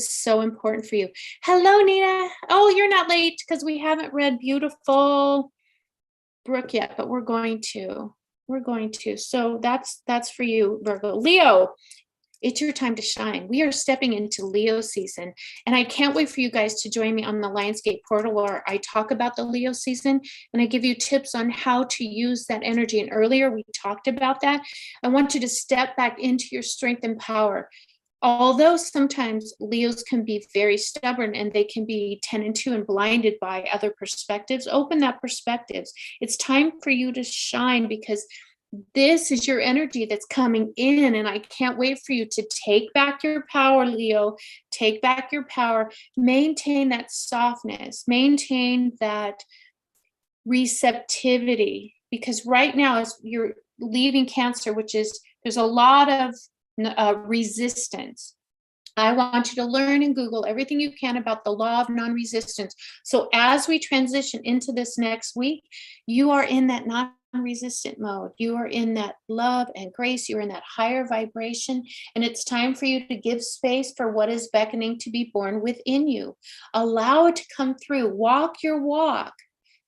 so important for you. Hello, Nina. Oh, you're not late because we haven't read Beautiful Brooke yet, but we're going to. So that's for you, Virgo. Leo, it's your time to shine. We are stepping into Leo season, and I can't wait for you guys to join me on the Lionsgate portal, where I talk about the Leo season and I give you tips on how to use that energy. And earlier we talked about that. I want you to step back into your strength and power. Although sometimes Leos can be very stubborn and they can be 10 and 2 and blinded by other perspectives, open that perspectives. It's time for you to shine, because this is your energy that's coming in, and I can't wait for you to take back your power, Leo. Take back your power. Maintain that softness. Maintain that receptivity, because right now, as you're leaving Cancer, which is, there's a lot of resistance. I want you to learn and Google everything you can about the law of non-resistance. So as we transition into this next week, you are in that non-resistant mode. You are in that love and grace. You're in that higher vibration. And it's time for you to give space for what is beckoning to be born within you. Allow it to come through. Walk your walk.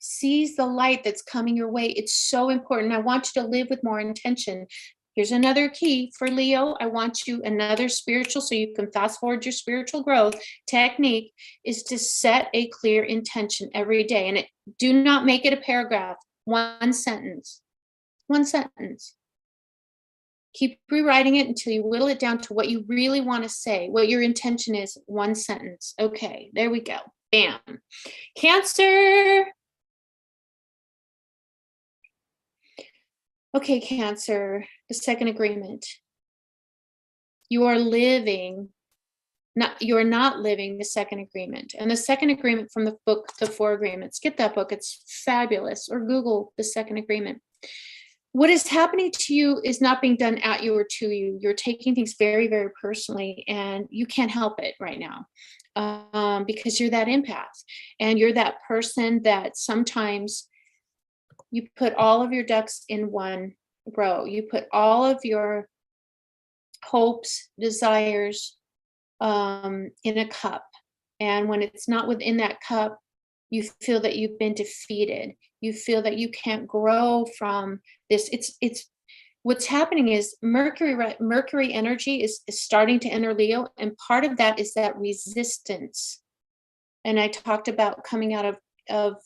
Seize the light that's coming your way. It's so important. I want you to live with more intention. Here's another key for Leo. I want you, another spiritual, so you can fast forward your spiritual growth technique, is to set a clear intention every day. And do not make it a paragraph, one sentence. Keep rewriting it until you whittle it down to what you really want to say, what your intention is, one sentence. Okay, there we go. Bam. Cancer. Okay, Cancer, the second agreement. You are not living the second agreement. And the second agreement from the book, The Four Agreements. Get that book. It's fabulous. Or Google the second agreement. What is happening to you is not being done at you or to you. You're taking things very, very personally, and you can't help it right now because you're that empath, and you're that person that sometimes you put all of your ducks in one row. You put all of your hopes, desires in a cup. And when it's not within that cup, you feel that you've been defeated. You feel that you can't grow from this. It's what's happening is Mercury energy is starting to enter Leo, and part of that is that resistance. And I talked about coming out of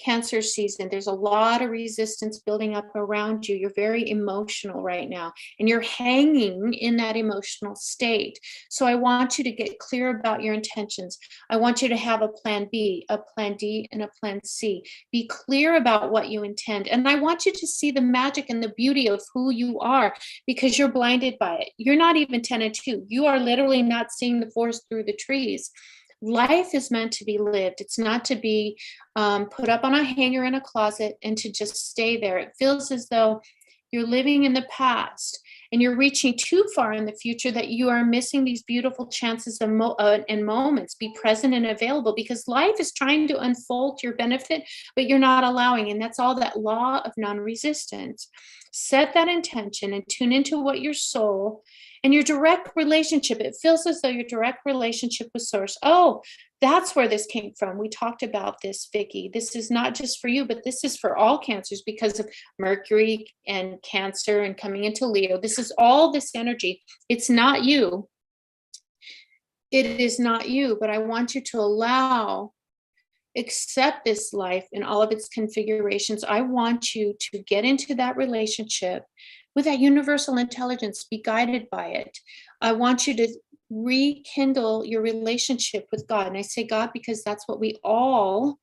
Cancer season. There's a lot of resistance building up around you. You're very emotional right now, and you're hanging in that emotional state. So I want you to get clear about your intentions. I want you to have a plan B, a plan D, and a plan C. Be clear about what you intend. And I want you to see the magic and the beauty of who you are, because you're blinded by it. You're not even 10 and 2. You are literally not seeing the forest through the trees. Life is meant to be lived. It's not to be put up on a hanger in a closet and to just stay there. It feels as though you're living in the past and you're reaching too far in the future, that you are missing these beautiful chances and moments. Be present and available, because life is trying to unfold to your benefit, but you're not allowing. And that's all that law of non-resistance. Set that intention and tune into what your soul and your direct relationship. It feels as though your direct relationship with Source. Oh, that's where this came from. We talked about this, Vicki. This is not just for you, but this is for all Cancers because of Mercury and Cancer and coming into Leo. This is all this energy. It's not you. It is not you, but I want you to accept this life in all of its configurations. I want you to get into that relationship with that universal intelligence, be guided by it. I want you to rekindle your relationship with God. And I say God because that's how we all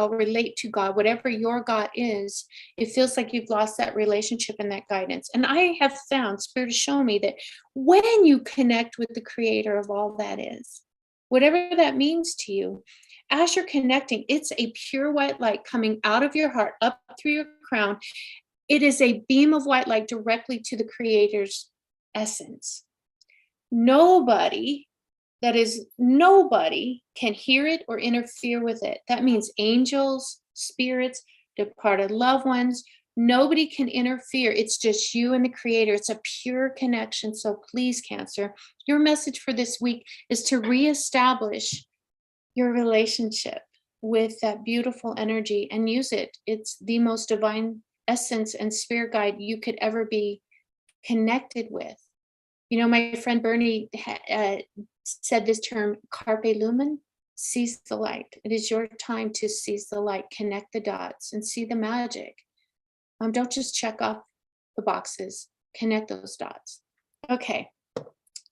relate to God. Whatever your God is, it feels like you've lost that relationship and that guidance. And I have found, Spirit has shown me that when you connect with the creator of all that is, whatever that means to you, as you're connecting, it's a pure white light coming out of your heart, up through your crown. It is a beam of white light directly to the creator's essence. Nobody can hear it or interfere with it. That means angels, spirits, departed loved ones. Nobody can interfere. It's just you and the creator. It's a pure connection. So please, Cancer, your message for this week is to reestablish your relationship with that beautiful energy and use it. It's the most divine essence and spirit guide you could ever be connected with. You know, my friend Bernie said this term, carpe lumen, seize the light. It is your time to seize the light, connect the dots, and see the magic. Don't just check off the boxes, connect those dots. Okay.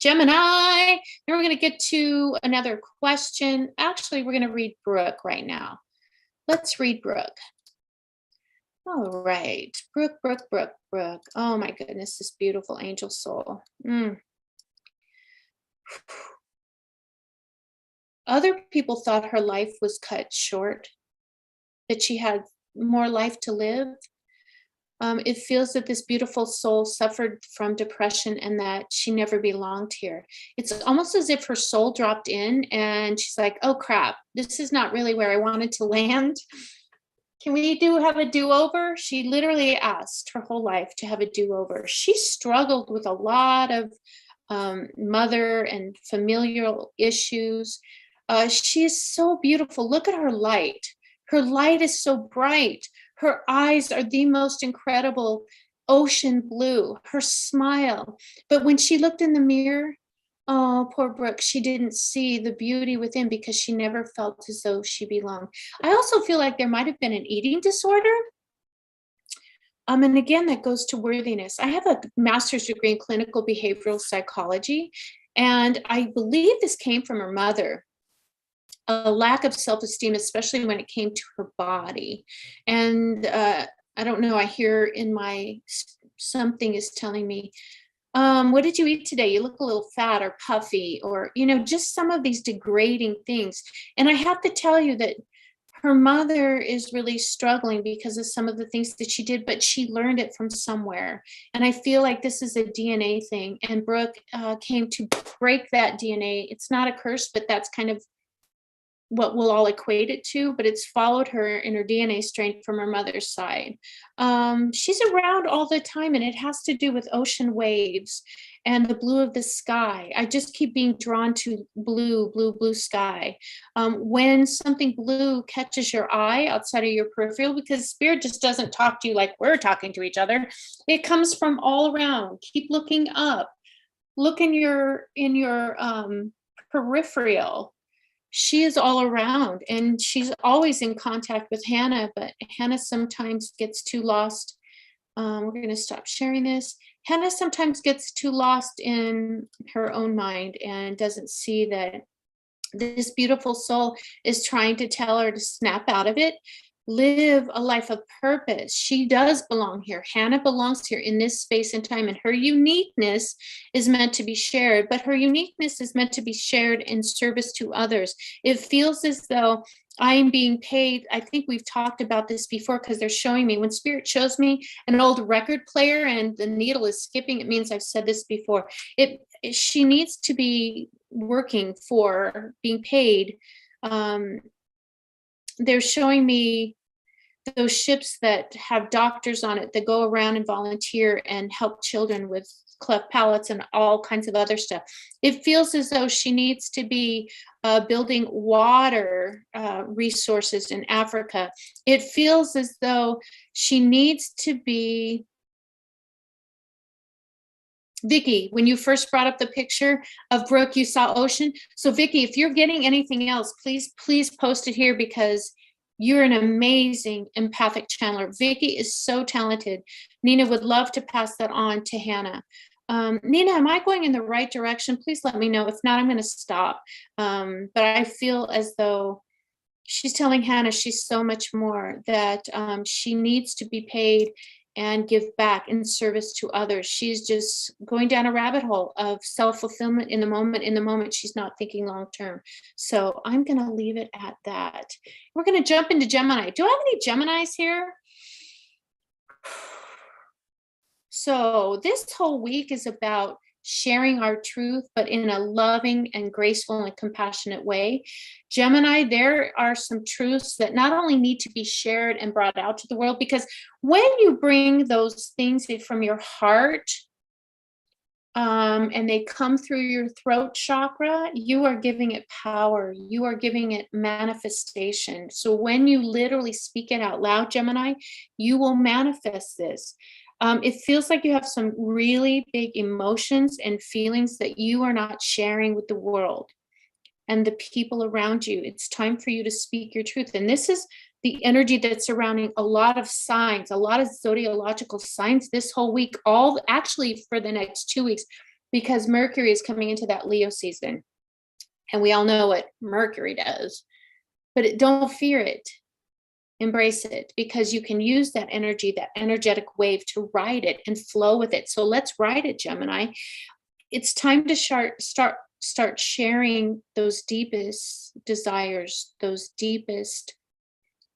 Gemini, now we're going to get to another question. Actually, we're going to read Brooke right now. Let's read Brooke. All right, Brooke. Oh my goodness, this beautiful angel soul. Other people thought her life was cut short, that she had more life to live. It feels that this beautiful soul suffered from depression and that she never belonged here. It's almost as if her soul dropped in and she's like, oh crap, this is not really where I wanted to land. Can we have a do-over? She literally asked her whole life to have a do-over. She struggled with a lot of mother and familial issues. She is so beautiful. Look at her light. Her light is so bright. Her eyes are the most incredible ocean blue, her smile. But when she looked in the mirror, oh, poor Brooke, she didn't see the beauty within because she never felt as though she belonged. I also feel like there might have been an eating disorder. And again, that goes to worthiness. I have a master's degree in clinical behavioral psychology. And I believe this came from her mother, a lack of self-esteem, especially when it came to her body. And I don't know, I hear in my, something is telling me, what did you eat today? You look a little fat or puffy, or, just some of these degrading things. And I have to tell you that her mother is really struggling because of some of the things that she did, but she learned it from somewhere. And I feel like this is a DNA thing. And Brooke came to break that DNA. It's not a curse, but that's kind of what we'll all equate it to, but it's followed her in her DNA strength from her mother's side. She's around all the time, and it has to do with ocean waves and the blue of the sky. I just keep being drawn to blue, blue, blue sky. When something blue catches your eye outside of your peripheral, because spirit just doesn't talk to you like we're talking to each other. It comes from all around. Keep looking up. Look in your peripheral. She is all around, and she's always in contact with Hannah, but Hannah sometimes gets too lost. We're going to stop sharing this. Hannah sometimes gets too lost in her own mind and doesn't see that this beautiful soul is trying to tell her to snap out of it. Live a life of purpose. She does belong here. Hannah belongs here in this space and time, and her uniqueness is meant to be shared, but her uniqueness is meant to be shared in service to others. It feels as though I'm being paid. I think we've talked about this before, because they're showing me, when spirit shows me an old record player and the needle is skipping, it means I've said this before. She needs to be working for being paid. They're showing me those ships that have doctors on it that go around and volunteer and help children with cleft palates and all kinds of other stuff. It feels as though she needs to be building water resources in Africa. It feels as though she needs to be, Vicky, when you first brought up the picture of Brooke, you saw ocean. So Vicky, if you're getting anything else, please post it here, because you're an amazing empathic channeler. Vicky is so talented. Nina would love to pass that on to Hannah. Nina, am I going in the right direction? Please let me know. If not, I'm going to stop. But I feel as though she's telling Hannah she's so much more, that she needs to be paid and give back in service to others. She's just going down a rabbit hole of self-fulfillment in the moment. In the moment, she's not thinking long-term. So I'm going to leave it at that. We're going to jump into Gemini. Do I have any Geminis here? So this whole week is about sharing our truth, but in a loving and graceful and compassionate way. Gemini, there are some truths that not only need to be shared and brought out to the world, because when you bring those things from your heart, and they come through your throat chakra, you are giving it power. You are giving it manifestation. So when you literally speak it out loud, Gemini, you will manifest this. It feels like you have some really big emotions and feelings that you are not sharing with the world and the people around you. It's time for you to speak your truth. And this is the energy that's surrounding a lot of signs, a lot of zodiological signs this whole week, all actually for the next 2 weeks, because Mercury is coming into that Leo season. And we all know what Mercury does, but don't fear it. Embrace it, because you can use that energy, that energetic wave, to ride it and flow with it. So let's ride it, Gemini. It's time to start sharing those deepest desires, those deepest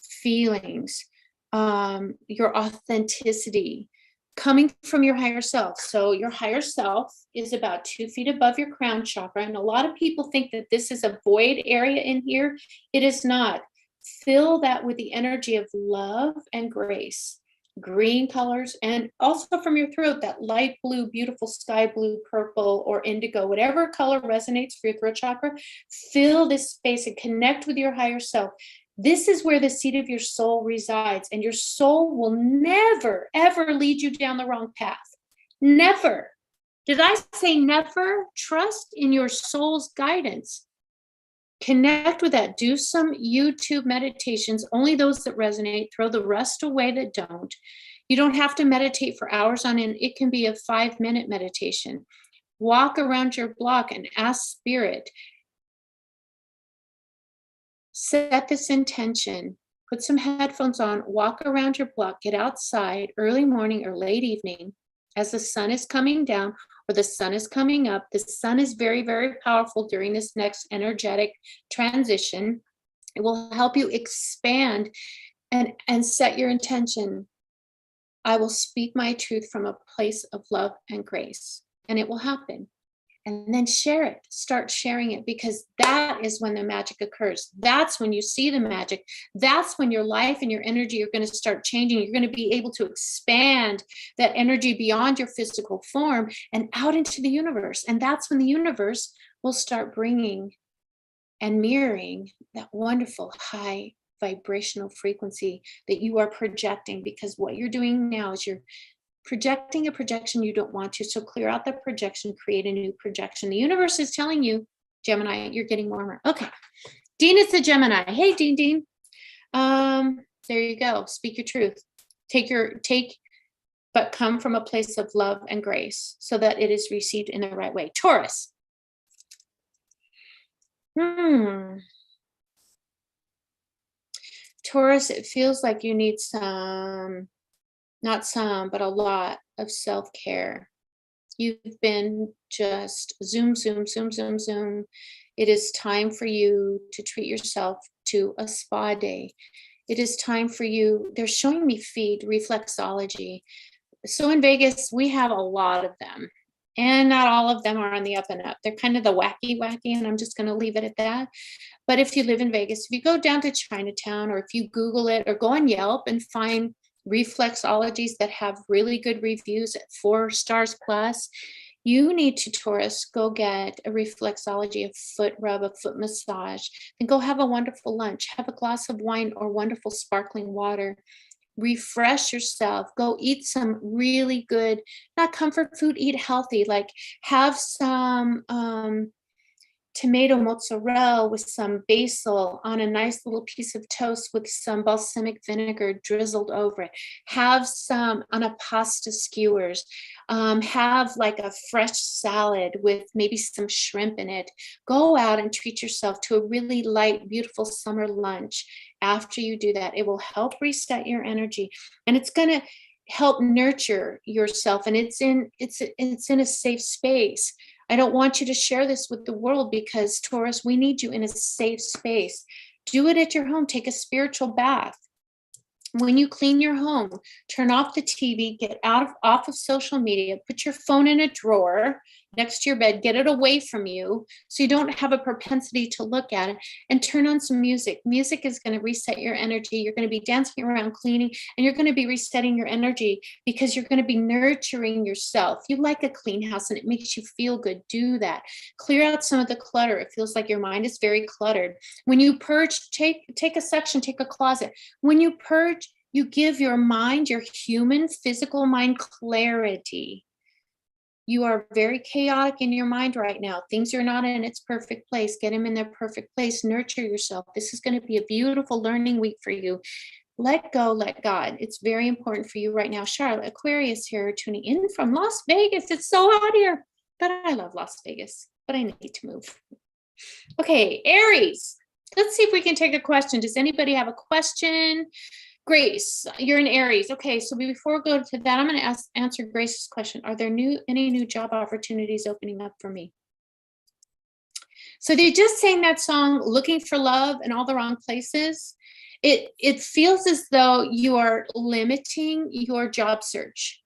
feelings, your authenticity coming from your higher self. So your higher self is about 2 feet above your crown chakra. And a lot of people think that this is a void area in here. It is not. Fill that with the energy of love and grace, green colors, and also from your throat, that light blue, beautiful sky blue, purple, or indigo, whatever color resonates for your throat chakra. Fill this space and connect with your higher self. This is where the seat of your soul resides, and your soul will never, ever lead you down the wrong path. Never. Did I say never? Trust in your soul's guidance. Connect with that. Do some YouTube meditations, only those that resonate. Throw the rest away that don't. You don't have to meditate for hours on end. It can be a 5-minute meditation. Walk around your block and ask Spirit, set this intention, put some headphones on, walk around your block, get outside early morning or late evening as the sun is coming down or the sun is coming up. The sun is very, very powerful during this next energetic transition. It will help you expand and set your intention. I will speak my truth from a place of love and grace, and it will happen. And then share it, start sharing it, because that is when the magic occurs. That's when you see the magic. That's when your life and your energy are going to start changing. You're going to be able to expand that energy beyond your physical form and out into the universe. And that's when the universe will start bringing and mirroring that wonderful high vibrational frequency that you are projecting, because what you're doing now is you're projecting a projection you don't want to. So clear out the projection, create a new projection. The universe is telling you, Gemini, you're getting warmer. Okay. Dean is the Gemini. Hey, Dean. There you go. Speak your truth. But come from a place of love and grace so that it is received in the right way. Taurus. Taurus, it feels like you need not some, but a lot of self-care. You've been just zoom. It is time for you to treat yourself to a spa day. It is time for you. They're showing me feed, reflexology. So in Vegas, we have a lot of them. And not all of them are on the up and up. They're kind of the wacky, and I'm just going to leave it at that. But if you live in Vegas, if you go down to Chinatown, or if you Google it or go on Yelp and find reflexologies that have really good reviews at 4 stars plus, you need to, Taurus, go get a reflexology, a foot rub, a foot massage, and go have a wonderful lunch, have a glass of wine or wonderful sparkling water. Refresh yourself, go eat some really good, not comfort food, eat healthy, like have some tomato mozzarella with some basil on a nice little piece of toast with some balsamic vinegar drizzled over it. Have some on a pasta skewers. Have like a fresh salad with maybe some shrimp in it. Go out and treat yourself to a really light, beautiful summer lunch. After you do that, it will help reset your energy, and it's going to help nurture yourself, and it's in a safe space. I don't want you to share this with the world, because Taurus, we need you in a safe space. Do it at your home. Take a spiritual bath. When you clean your home, turn off the TV, get off of social media, put your phone in a drawer next to your bed, get it away from you so you don't have a propensity to look at it, and turn on some music. Music is going to reset your energy. You're going to be dancing around, cleaning, and you're going to be resetting your energy because you're going to be nurturing yourself. You like a clean house and it makes you feel good. Do that. Clear out some of the clutter. It feels like your mind is very cluttered. When you purge, take a section, take a closet. When you purge, you give your mind, your human physical mind, clarity. You are very chaotic in your mind right now. Things are not in its perfect place. Get them in their perfect place. Nurture yourself. This is going to be a beautiful learning week for you. Let go, let God. It's very important for you right now. Charlotte, Aquarius here, tuning in from Las Vegas. It's so hot here, but I love Las Vegas, but I need to move. Okay, Aries. Let's see if we can take a question. Does anybody have a question? Grace, you're in Aries. Okay, so before we go to that, I'm going to answer Grace's question. Are there any new job opportunities opening up for me? So they just sang that song, Looking for Love in All the Wrong Places. It feels as though you are limiting your job search.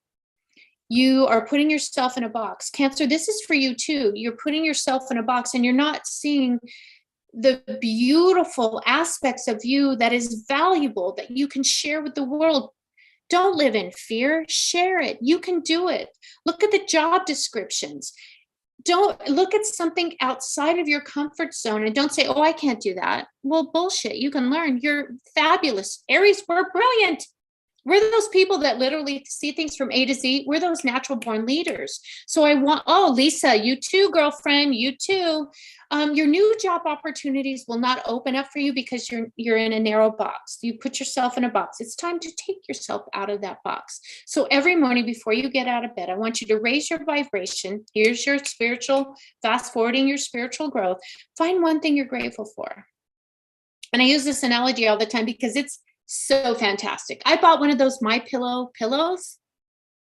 You are putting yourself in a box. Cancer, this is for you too. You're putting yourself in a box and you're not seeing the beautiful aspects of you that is valuable, that you can share with the world. Don't live in fear. Share it. You can do it. Look at the job descriptions. Don't look at something outside of your comfort zone and don't say, oh, I can't do that. Well, bullshit. You can learn. You're fabulous. Aries, we're brilliant. We're those people that literally see things from A to Z. We're those natural born leaders. So I want, oh, Lisa, you too, girlfriend, you too. Your new job opportunities will not open up for you because you're in a narrow box. You put yourself in a box. It's time to take yourself out of that box. So every morning before you get out of bed, I want you to raise your vibration. Here's your spiritual, fast forwarding your spiritual growth. Find one thing you're grateful for. And I use this analogy all the time because it's so fantastic. I bought one of those My Pillow pillows,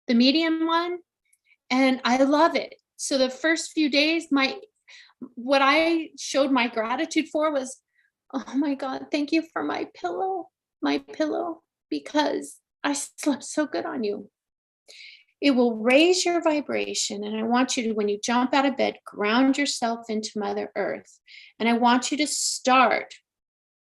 the medium one, and I love it. So the first few days, what I showed my gratitude for was, oh my God, thank you for my pillow, because I slept so good on you. It will raise your vibration. And I want you to, when you jump out of bed, ground yourself into Mother Earth. And I want you to start,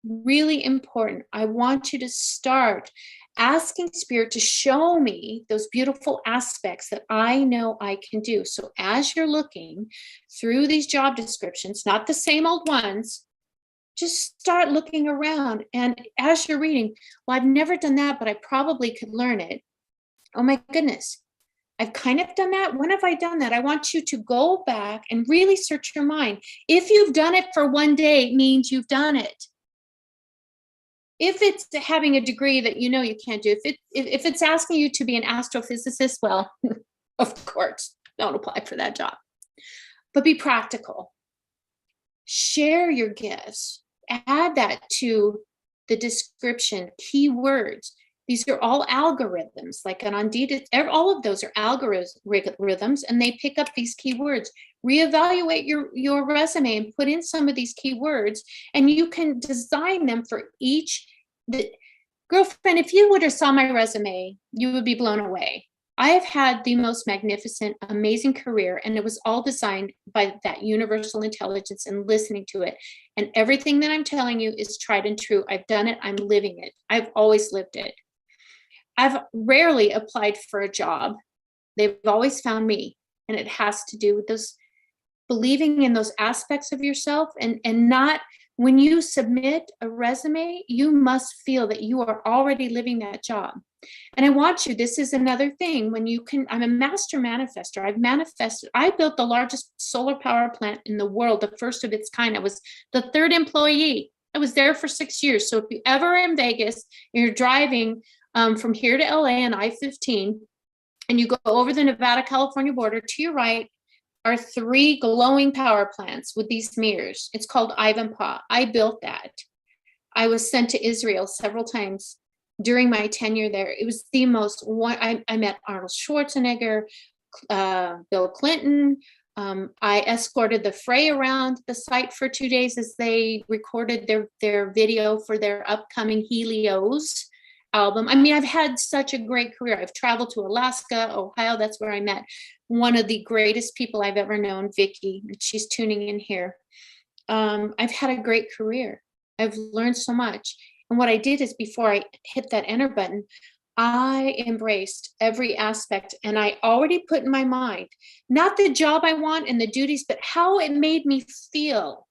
really important, I want you to start asking Spirit to show me those beautiful aspects that I know I can do. So as you're looking through these job descriptions, not the same old ones, just start looking around. And as you're reading, well, I've never done that, but I probably could learn it. Oh my goodness, I've kind of done that. When have I done that? I want you to go back and really search your mind. If you've done it for one day, it means you've done it. If it's having a degree that you know you can't do, if it's asking you to be an astrophysicist, well, of course, don't apply for that job. But be practical. Share your gifts. Add that to the description, keywords. These are all algorithms, like an Indeed, all of those are algorithms, and they pick up these keywords. Reevaluate your resume and put in some of these keywords, and you can design them for each. Girlfriend, if you would have saw my resume, you would be blown away. I have had the most magnificent, amazing career, and it was all designed by that universal intelligence and listening to it. And everything that I'm telling you is tried and true. I've done it. I'm living it. I've always lived it. I've rarely applied for a job. They've always found me. And it has to do with those believing in those aspects of yourself, and not, when you submit a resume, you must feel that you are already living that job. And I want you, this is another thing, when you can, I'm a master manifester. I built the largest solar power plant in the world, the first of its kind. I was the third employee. I was there for 6 years. So if you ever are in Vegas, and you're driving from here to LA on I-15, and you go over the Nevada-California border, to your right are 3 glowing power plants with these mirrors. It's called Ivanpah. I built that. I was sent to Israel several times during my tenure there. It was the most, I met Arnold Schwarzenegger, Bill Clinton. I escorted the Fray around the site for 2 days as they recorded their video for their upcoming Helios album. I mean, I've had such a great career. I've traveled to Alaska, Ohio. That's where I met one of the greatest people I've ever known, Vicky. She's tuning in here. I've had a great career. I've learned so much. And what I did is, before I hit that enter button, I embraced every aspect, and I already put in my mind, not the job I want and the duties, but how it made me feel.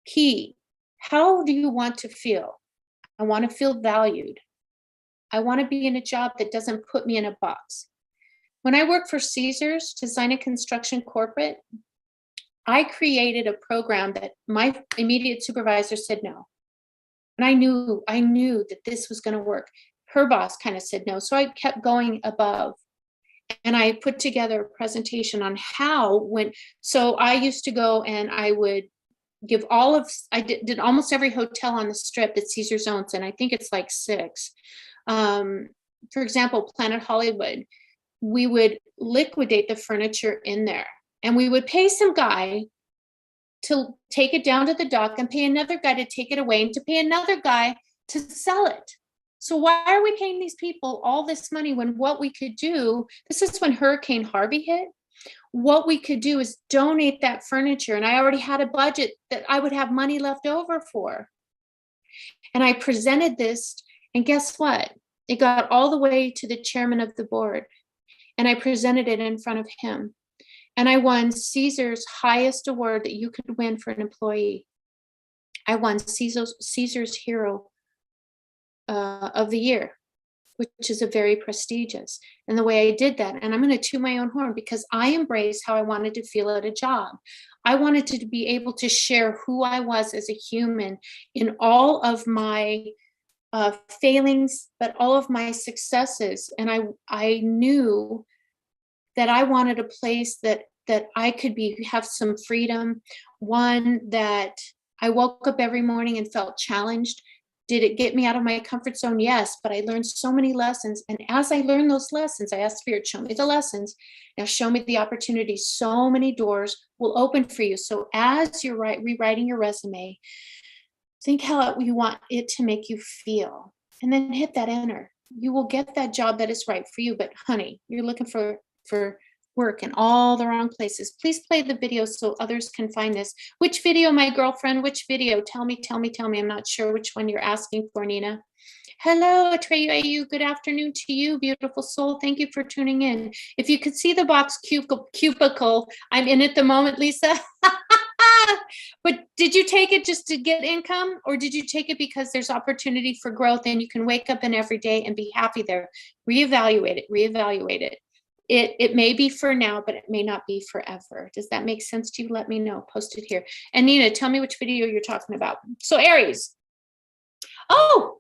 Key, how do you want to feel? I want to feel valued. I want to be in a job that doesn't put me in a box. When I worked for Caesars Design and Construction Corporate, I created a program that my immediate supervisor said no. And I knew that this was going to work. Her boss kind of said no. So I kept going above. And I put together a presentation on how, so I used to go and I would give I did almost every hotel on the strip that Caesars owns. And I think it's like 6. For example, Planet Hollywood, we would liquidate the furniture in there, and we would pay some guy to take it down to the dock and pay another guy to take it away and to pay another guy to sell it. So why are we paying these people all this money when what we could do, this is when Hurricane Harvey hit, what we could do is donate that furniture. And I already had a budget that I would have money left over for. And I presented this, and guess what? It got all the way to the chairman of the board. And I presented it in front of him. And I won Caesar's highest award that you could win for an employee. I won Caesar's Hero of the Year. which is a very prestigious. And the way I did that, and I'm going to toot my own horn because I embraced how I wanted to feel at a job. I wanted to be able to share who I was as a human in all of my failings, but all of my successes. And I knew that I wanted a place that I could have some freedom, one that I woke up every morning and felt challenged. Did it get me out of my comfort zone? Yes, but I learned so many lessons. And as I learned those lessons, I asked Spirit, show me the lessons. Now show me the opportunities. So many doors will open for you. So as you're rewriting your resume, think how you want it to make you feel. And then hit that enter. You will get that job that is right for you. But honey, you're looking for work in all the wrong places. Please play the video so others can find this. Which video, my girlfriend? Which video? Tell me. I'm not sure which one you're asking for, Nina. Hello, Atreyu. Good afternoon to you, beautiful soul. Thank you for tuning in. If you could see the box cubicle, I'm in at the moment, Lisa. But did you take it just to get income, or did you take it because there's opportunity for growth and you can wake up in every day and be happy there? Reevaluate it. It may be for now, but it may not be forever. Does that make sense to you? Let me know. Post it here. And Nina, tell me which video you're talking about. So Aries. Oh,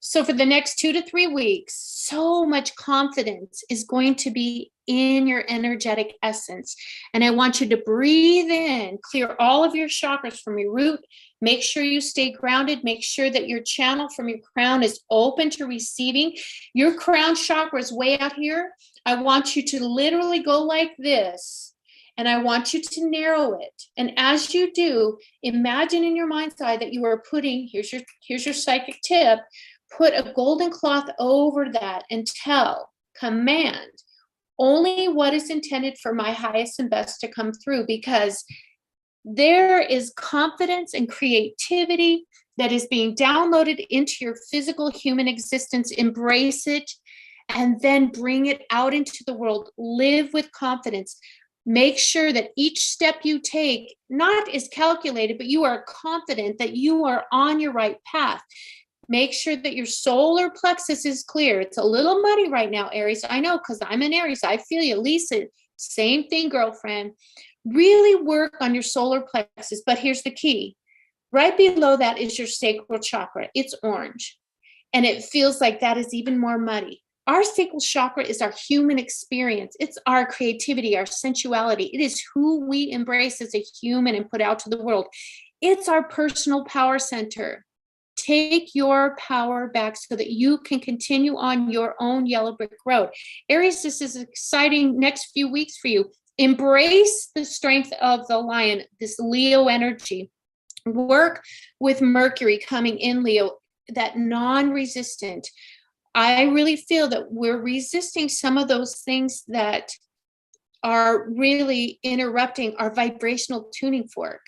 so for the next 2 to 3 weeks, so much confidence is going to be in your energetic essence. And I want you to breathe in, clear all of your chakras from your root. Make sure you stay grounded. Make sure that your channel from your crown is open to receiving. Your crown chakra is way out here. I want you to literally go like this. And I want you to narrow it. And as you do, imagine in your mind's eye that you are putting, here's your psychic tip, put a golden cloth over that and command only what is intended for my highest and best to come through, because there is confidence and creativity that is being downloaded into your physical human existence. Embrace it and then bring it out into the world. Live with confidence. Make sure that each step you take not is calculated, but you are confident that you are on your right path. Make sure that your solar plexus is clear. It's a little muddy right now, Aries. I know, because I'm an Aries. I feel you. Lisa, same thing, girlfriend. Really work on your solar plexus. But here's the key. Right below that is your sacral chakra. It's orange. And it feels like that is even more muddy. Our sacral chakra is our human experience. It's our creativity, our sensuality. It is who we embrace as a human and put out to the world. It's our personal power center. Take your power back so that you can continue on your own yellow brick road. Aries, this is exciting next few weeks for you. Embrace the strength of the lion, this Leo energy. Work with Mercury coming in Leo, that non-resistant. I really feel that we're resisting some of those things that are really interrupting our vibrational tuning fork.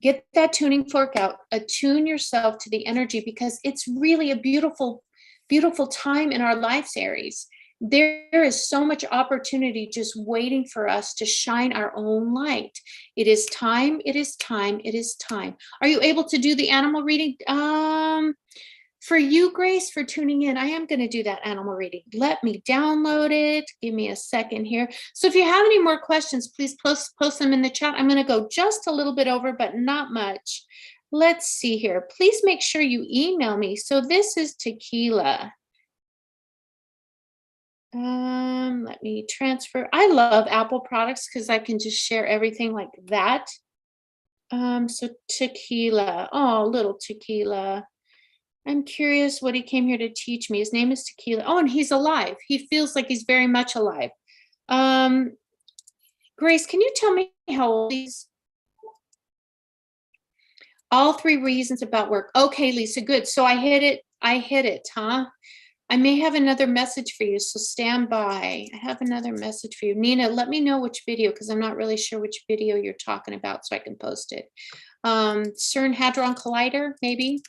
Get that tuning fork out, attune yourself to the energy, because it's really a beautiful, beautiful time in our lives, Aries. There is so much opportunity just waiting for us to shine our own light. It is time. Are you able to do the animal reading? For you, Grace, for tuning in, I am going to do that animal reading. Let me download it. Give me a second here. So if you have any more questions, please post them in the chat. I'm going to go just a little bit over, but not much. Let's see here. Please make sure you email me. So this is Tequila. Let me transfer. I love Apple products because I can just share everything like that. So Tequila. Oh, little Tequila. I'm curious what he came here to teach me. His name is Tequila. Oh, and he's alive. He feels like he's very much alive. Grace, can you tell me how old he is? All 3 reasons about work. Okay, Lisa, good. So I hit it, huh? I may have another message for you, so stand by. I have another message for you. Nina, let me know which video, because I'm not really sure which video you're talking about, so I can post it. CERN Hadron Collider, maybe.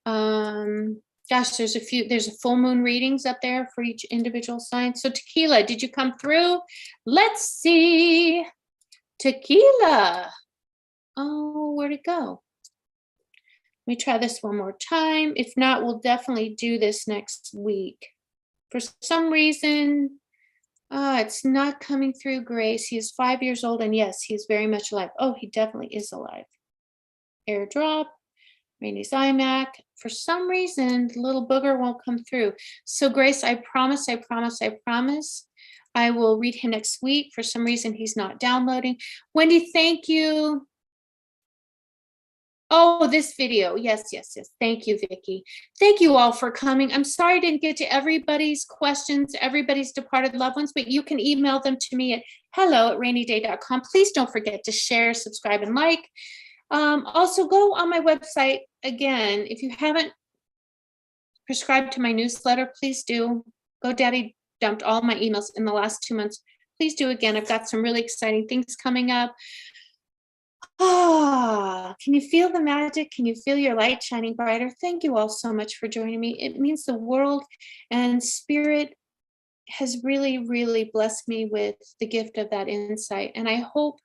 Gosh, there's a full moon readings up there for each individual sign. So Tequila, did you come through? Let's see. Tequila. Oh, where'd it go? me try this one more time. If not, we'll definitely do this next week. For some reason, it's not coming through, Grace. He is 5 years old, and yes, he's very much alive. Oh, he definitely is alive. Airdrop, Rainey's iMac. For some reason, the little booger won't come through. So, Grace, I promise, I will read him next week. For some reason, he's not downloading. Wendy, thank you. Oh, this video. Yes. Thank you, Vicki. Thank you all for coming. I'm sorry I didn't get to everybody's questions, everybody's departed loved ones, but you can email them to me at hello@rainyday.com. Please don't forget to share, subscribe, and like. Also, go on my website again. If you haven't subscribed to my newsletter, please do. GoDaddy dumped all my emails in the last 2 months. Please do again. I've got some really exciting things coming up. Can you feel the magic? Can you feel your light shining brighter? Thank you all so much for joining me. It means the world, and Spirit has really, really blessed me with the gift of that insight. And I hope,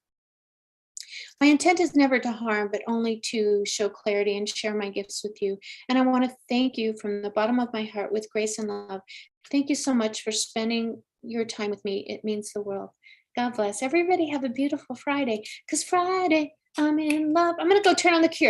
my intent is never to harm, but only to show clarity and share my gifts with you. And I want to thank you from the bottom of my heart with grace and love. Thank you so much for spending your time with me. It means the world. God bless. Everybody have a beautiful Friday, because Friday, I'm in love. I'm going to go turn on the cure.